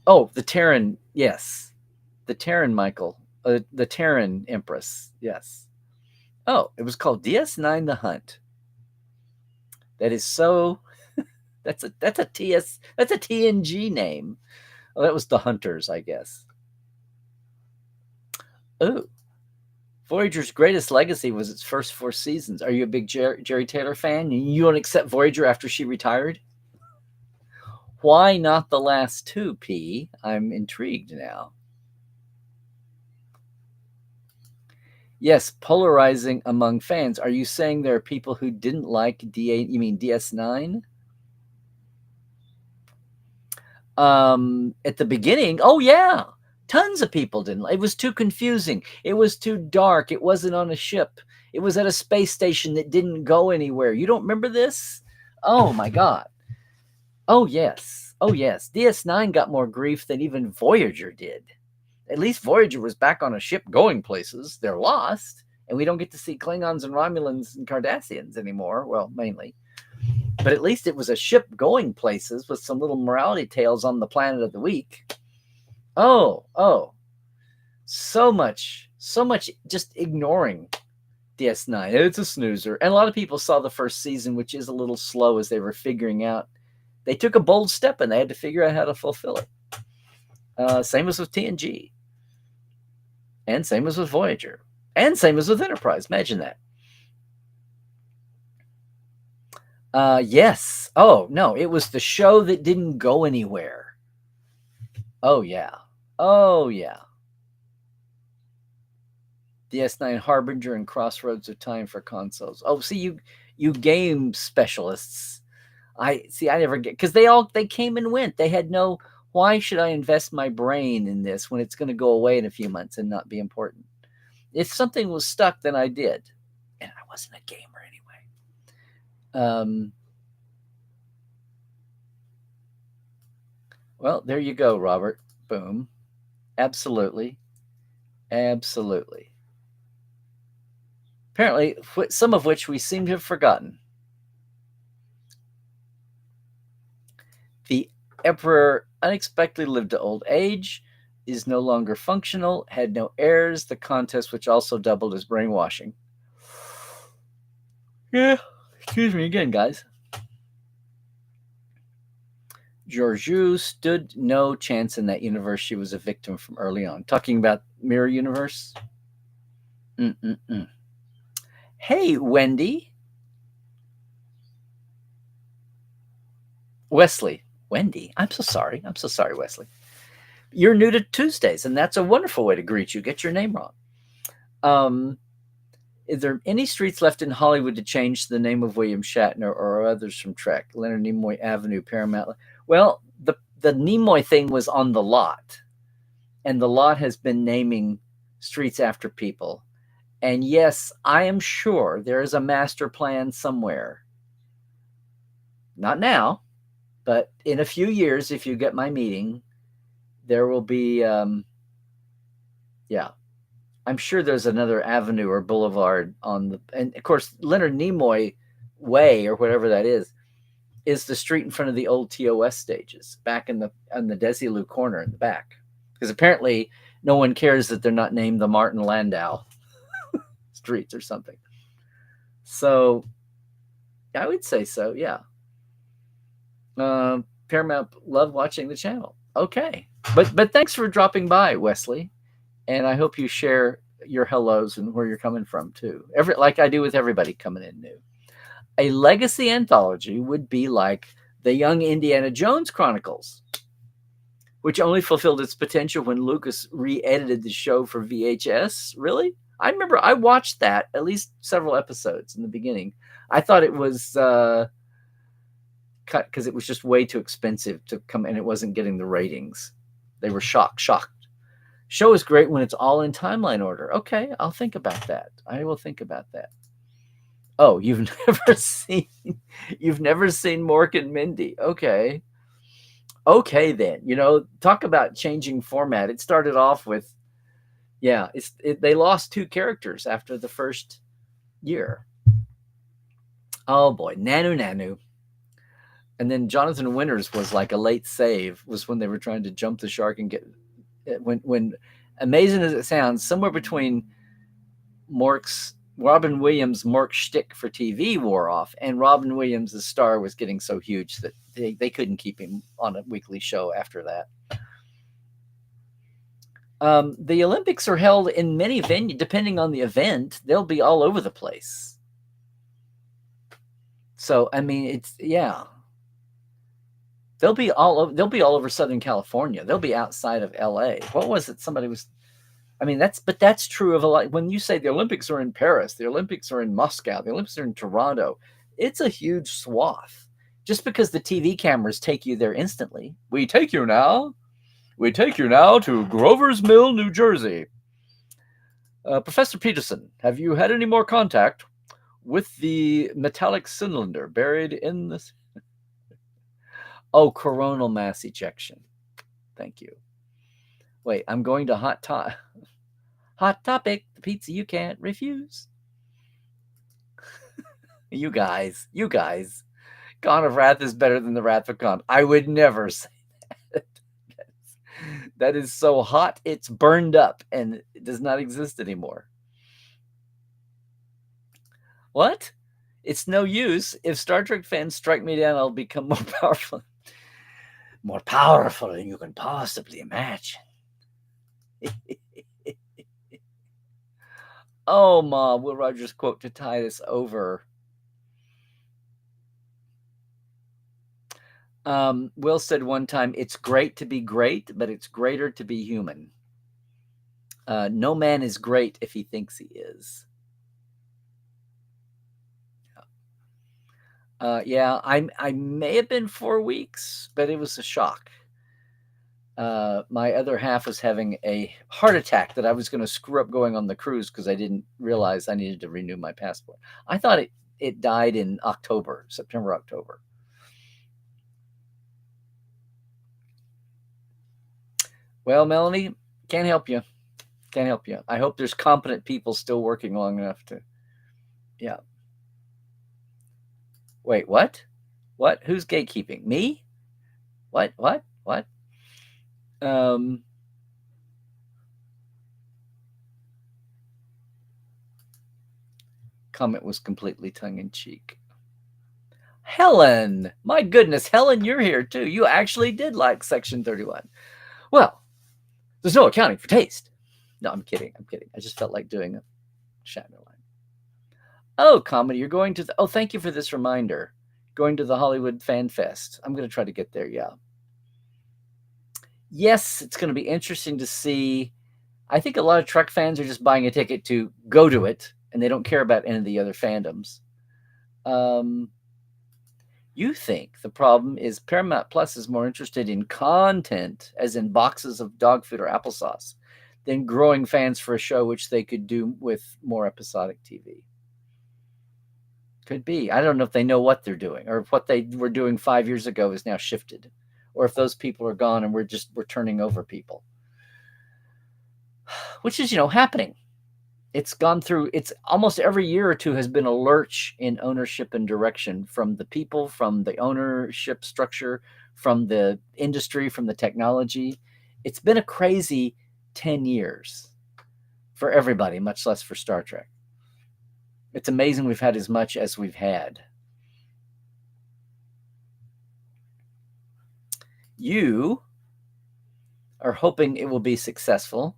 oh, the Terran, yes. The Terran Michael. The Terran Empress, yes. Oh, it was called DS9 The Hunt. That is so. That's a TNG name. Oh, that was The Hunters, I guess. Oh, Voyager's greatest legacy was its first 4 seasons. Are you a big Jerry Taylor fan? You don't accept Voyager after she retired? Why not the last 2, P? I'm intrigued now. Yes, polarizing among fans. Are you saying there are people who didn't like D8? You mean DS9? At the beginning, oh yeah, tons of people didn't. It was too confusing. It was too dark. It wasn't on a ship. It was at a space station that didn't go anywhere. You don't remember this? Oh my God. Oh yes. Oh yes. DS9 got more grief than even Voyager did. At least Voyager was back on a ship going places. They're lost, and we don't get to see Klingons and Romulans and Cardassians anymore. Well, mainly. But at least it was a ship going places with some little morality tales on the planet of the week. Oh. So much just ignoring DS9. It's a snoozer. And a lot of people saw the first season, which is a little slow as they were figuring out. They took a bold step and they had to figure out how to fulfill it. Same as with TNG. And same as with Voyager. And same as with Enterprise. Imagine that. Yes. Oh, no. It was the show that didn't go anywhere. Oh, yeah. Oh, yeah. DS9 Harbinger and Crossroads of Time for consoles. Oh, see, you game specialists. I never get, because they came and went. They had no, why should I invest my brain in this when it's going to go away in a few months and not be important? If something was stuck, then I did. And I wasn't a gamer anyway. Well, there you go, Robert. Boom. Absolutely. Apparently, some of which we seem to have forgotten. The Emperor unexpectedly lived to old age, is no longer functional, had no heirs, the contest which also doubled as brainwashing. Yeah, excuse me again, guys. Georgiou stood no chance in that universe. She was a victim from early on. Talking about Mirror Universe. Hey, Wendy. Wesley. Wendy. I'm so sorry, Wesley. You're new to Tuesdays, and that's a wonderful way to greet you. Get your name wrong. Is there any streets left in Hollywood to change the name of William Shatner or others from Trek? Leonard Nimoy Avenue, Paramount. Well, the Nimoy thing was on the lot, and the lot has been naming streets after people. And yes, I am sure there is a master plan somewhere. Not now, But in a few years, if you get my meeting, there will be, yeah, I'm sure there's another avenue or boulevard on the, and of course, Leonard Nimoy Way or whatever that is the street in front of the old TOS stages back in the on the Desilu corner in the back. Because apparently no one cares that they're not named the Martin Landau streets or something. So I would say so, yeah. Paramount love watching the channel. Okay, but thanks for dropping by, Wesley, and I hope you share your hellos and where you're coming from too. Like I do with everybody coming in new. A legacy anthology would be like the Young Indiana Jones Chronicles, which only fulfilled its potential when Lucas re-edited the show for VHS. Really? I remember I watched that, at least several episodes in the beginning. I thought it was cut because it was just way too expensive to come, and it wasn't getting the ratings. They were shocked. Show is great when it's all in timeline order. Okay, I'll think about that. I will think about that. Oh, you've never seen Mork and Mindy. Okay then. Talk about changing format. It started off with, they lost 2 characters after the first year. Oh boy, Nanu. And then Jonathan Winters was like a late save, was when they were trying to jump the shark and get, when amazing as it sounds, somewhere between Robin Williams' Mork shtick for TV wore off, and Robin Williams' star was getting so huge that they couldn't keep him on a weekly show after that. The Olympics are held in many venues. Depending on the event, they'll be all over the place. So, I mean, they'll be all over Southern California. They'll be outside of LA. What was it? That's true of a lot. When you say the Olympics are in Paris, the Olympics are in Moscow, the Olympics are in Toronto, it's a huge swath. Just because the TV cameras take you there instantly. We take you now to Grover's Mill, New Jersey. Professor Peterson, have you had any more contact with the metallic cylinder buried in this? Oh, coronal mass ejection. Thank you. Wait, I'm going to Hot Topic, the pizza you can't refuse. You guys. Gone of Wrath is better than the Wrath of Khan. I would never say that. That is so hot, it's burned up and it does not exist anymore. What? It's no use. If Star Trek fans strike me down, I'll become more powerful. More powerful than you can possibly imagine. Oh, Ma, Will Rogers quote to tie this over. Will said one time, it's great to be great, but it's greater to be human. No man is great if he thinks he is. I may have been 4 weeks, but it was a shock. My other half was having a heart attack that I was going to screw up going on the cruise because I didn't realize I needed to renew my passport. I thought it died in September, October. Well, Melanie, can't help you. I hope there's competent people still working long enough to, yeah. Wait, what? Who's gatekeeping? Me? What? Comment was completely tongue-in-cheek. Helen! My goodness, Helen, you're here too. You actually did like Section 31. Well, there's no accounting for taste. No, I'm kidding. I just felt like doing a Shatner line. Oh, comedy, you're going to oh, thank you for this reminder. Going to the Hollywood Fan Fest. I'm going to try to get there, yeah. Yes, it's going to be interesting to see. I think a lot of Trek fans are just buying a ticket to go to it, and they don't care about any of the other fandoms. You think the problem is Paramount Plus is more interested in content, as in boxes of dog food or applesauce, than growing fans for a show which they could do with more episodic TV. Could be. I don't know if they know what they're doing, or if what they were doing 5 years ago is now shifted, or if those people are gone and we're turning over people, which is happening. It's gone through. It's almost every year or two has been a lurch in ownership and direction from the people, from the ownership structure, from the industry, from the technology. It's been a crazy 10 years for everybody, much less for Star Trek. It's amazing we've had as much as we've had. You are hoping it will be successful,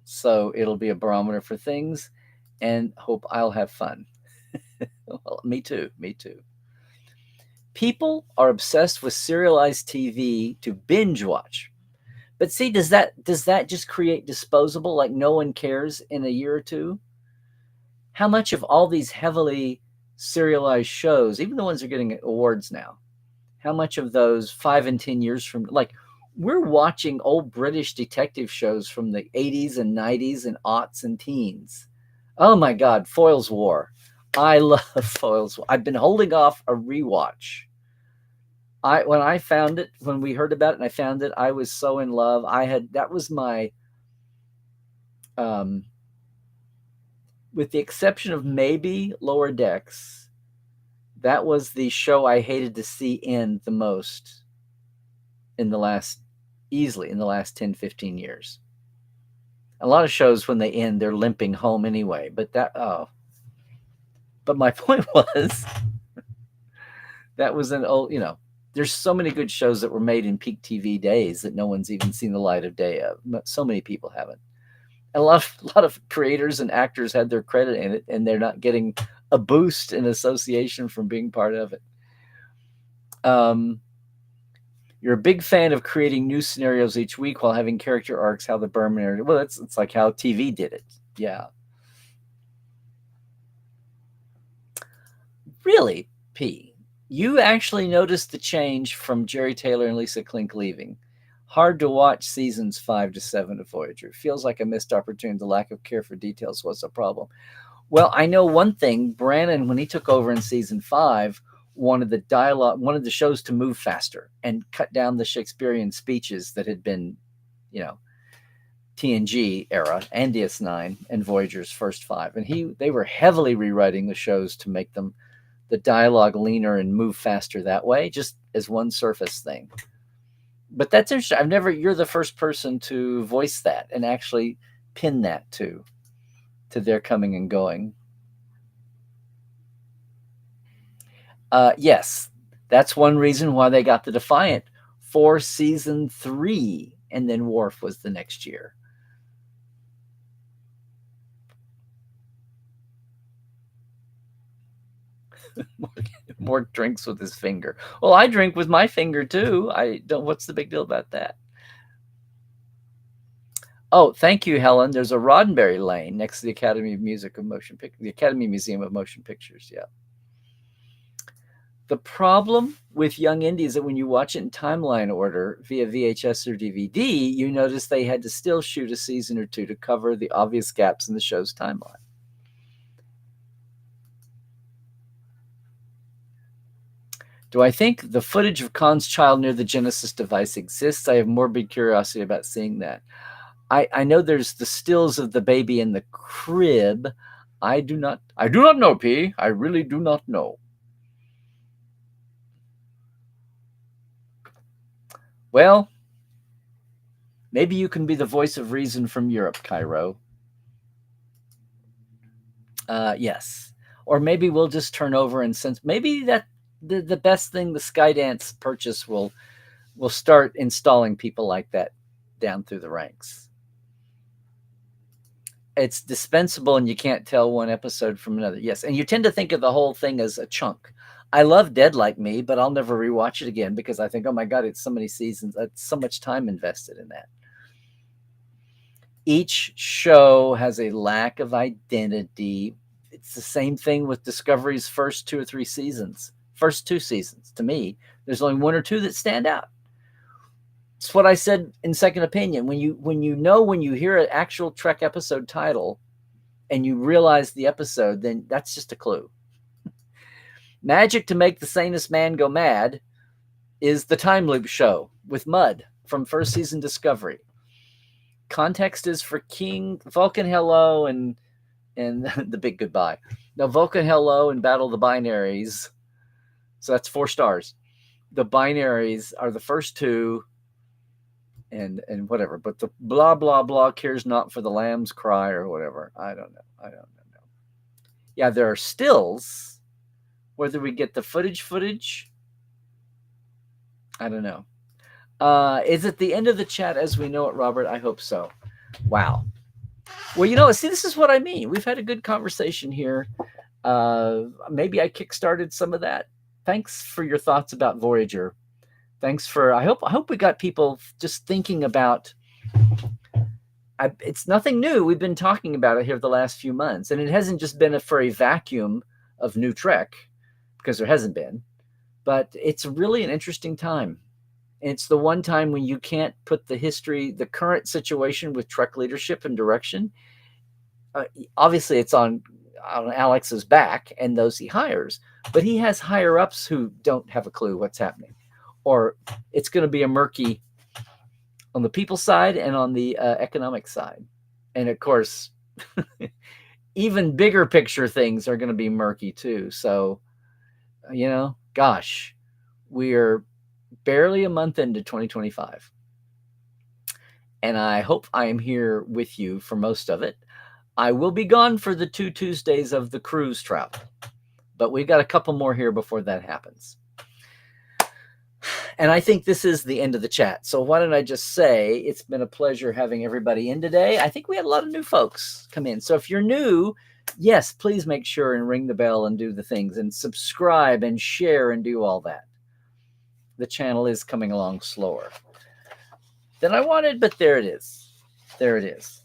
so it'll be a barometer for things, and hope I'll have fun. Well, me too. People are obsessed with serialized TV to binge watch. But see, does that just create disposable, like no one cares in a year or two? How much of all these heavily serialized shows, even the ones that are getting awards now, how much of those 5 and 10 years from, like, we're watching old British detective shows from the 80s and 90s and aughts and teens. Oh my God, Foyle's War. I love Foyle's War. I've been holding off a rewatch. When we heard about it and I found it, I was so in love. That was my, with the exception of maybe Lower Decks, that was the show I hated to see end the most easily in the last 10, 15 years. A lot of shows, when they end, they're limping home anyway. But my point was, that was an old, there's so many good shows that were made in peak TV days that no one's even seen the light of day of. So many people haven't. And a lot of creators and actors had their credit in it, and they're not getting a boost in association from being part of it. You're a big fan of creating new scenarios each week while having character arcs, how the Berman area. Well, it's like how TV did it. Yeah. Really, P. You actually noticed the change from Jerry Taylor and Lisa Klink leaving. Hard to watch seasons 5 to 7 of Voyager. Feels like a missed opportunity. The lack of care for details was a problem. Well, I know one thing. Brannon, when he took over in season 5, wanted the shows to move faster and cut down the Shakespearean speeches that had been, TNG era and DS9 and Voyager's first 5. And they were heavily rewriting the shows to make them, the dialogue, leaner and move faster that way, just as one surface thing. But that's interesting. You're the first person to voice that and actually pin that to their coming and going. Yes, that's one reason why they got the Defiant for season 3, and then Worf was the next year. More drinks with his finger. Well, I drink with my finger too. What's the big deal about that? Oh, thank you, Helen. There's a Roddenberry Lane next to the Academy of Music of Motion Pictures, the Academy Museum of Motion Pictures. Yeah. The problem with Young Indie is that when you watch it in timeline order via VHS or DVD, you notice they had to still shoot a season or two to cover the obvious gaps in the show's timeline. Do I think the footage of Khan's child near the Genesis device exists? I have morbid curiosity about seeing that. I know there's the stills of the baby in the crib. I do not know, P. I really do not know. Well, maybe you can be the voice of reason from Europe, Cairo. Yes. Or maybe we'll just turn over, and since maybe that the best thing, the Skydance purchase will start installing people like that down through the ranks. It's dispensable, and you can't tell one episode from another. Yes, and you tend to think of the whole thing as a chunk. I love Dead Like Me, but I'll never rewatch it again because I think, oh my God, it's so many seasons. It's so much time invested in that. Each show has a lack of identity. It's the same thing with Discovery's first 2 or 3 seasons. First 2 seasons, to me, there's only 1 or 2 that stand out. It's what I said in Second Opinion. When you hear an actual Trek episode title and you realize the episode, then that's just a clue. Magic to make the sanest man go mad is the Time Loop Show with Mud from first season Discovery. Context is for King Vulcan Hello and the Big Goodbye. Now Vulcan Hello and Battle of the Binaries. So that's 4 stars. The binaries are the first 2 and whatever, but the blah blah blah cares not for the lamb's cry or whatever. I don't know. Yeah, there are stills. Whether we get the footage, I don't know. Is it the end of the chat as we know it, Robert? I hope so. Wow. Well, see, this is what I mean. We've had a good conversation here. Maybe I kickstarted some of that. Thanks for your thoughts about Voyager. Thanks for. I hope we got people just thinking about. It's nothing new. We've been talking about it here the last few months, and it hasn't just been for a vacuum of new Trek, because there hasn't been. But it's really an interesting time. It's the one time when you can't put the current situation with Trek leadership and direction. Obviously, it's on Alex's back and those he hires, but he has higher ups who don't have a clue what's happening, or it's going to be a murky on the people side and on the economic side. And of course, even bigger picture things are going to be murky too. So, gosh, we're barely a month into 2025. And I hope I am here with you for most of it. I will be gone for the 2 Tuesdays of the cruise travel, but we've got a couple more here before that happens. And I think this is the end of the chat. So why don't I just say it's been a pleasure having everybody in today. I think we had a lot of new folks come in. So if you're new, yes, please make sure and ring the bell and do the things and subscribe and share and do all that. The channel is coming along slower than I wanted, but there it is. There it is.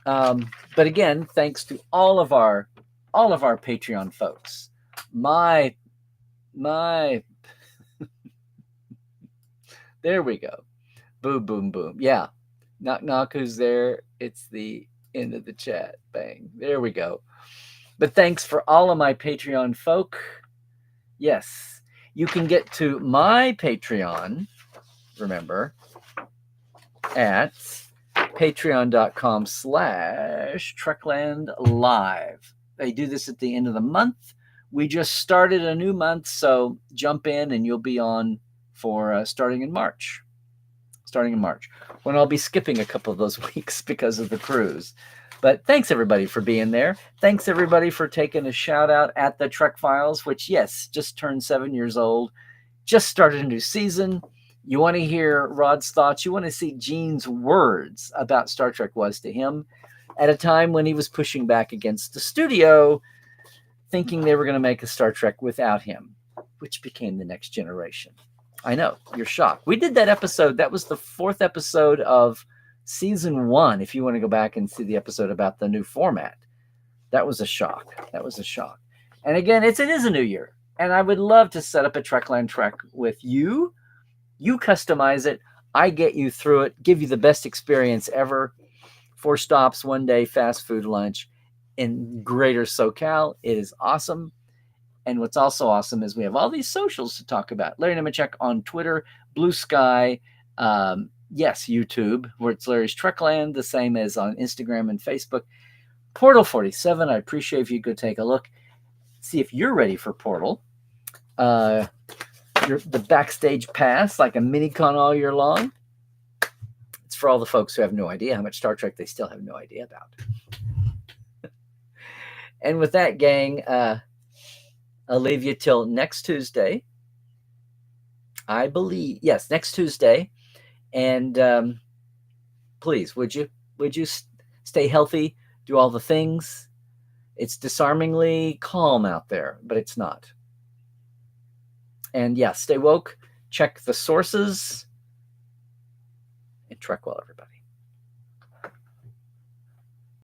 But again, thanks to all of our Patreon folks. My there we go. Boom, boom, boom. Yeah. Knock, knock, who's there? It's the end of the chat. Bang. There we go. But thanks for all of my Patreon folk. Yes. You can get to my Patreon, remember, at patreon.com/TreklandLive. They do this at the end of the month. We just started a new month, so jump in and you'll be on for starting in March, when I'll be skipping a couple of those weeks because of the cruise. But thanks everybody for being there. Thanks everybody for taking a shout out at the Trek Files, which yes, just turned 7 years old, just started a new season. You want to hear Rod's thoughts. You want to see Gene's words about Star Trek was to him at a time when he was pushing back against the studio, thinking they were going to make a Star Trek without him, which became The Next Generation. I know, you're shocked. We did that episode. That was the 4th episode of season 1. If you want to go back and see the episode about the new format, that was a shock. And again, it is a new year. And I would love to set up a Trekland Trek with you. You customize it. I get you through it, give you the best experience ever. 4 stops, 1 day, fast food lunch in greater SoCal. It is awesome. And what's also awesome is we have all these socials to talk about. Larry Nemechek on Twitter, Blue Sky, yes, YouTube, where it's Larry's Trekland, the same as on Instagram and Facebook. Portal 47, I appreciate if you could take a look, see if you're ready for Portal. The backstage pass, like a mini-con all year long. It's for all the folks who have no idea how much Star Trek they still have no idea about. And with that, gang, I'll leave you till next Tuesday. I believe, yes, next Tuesday. And please, would you stay healthy, do all the things. It's disarmingly calm out there, but it's not. And yeah, stay woke, check the sources, and Trek well, everybody.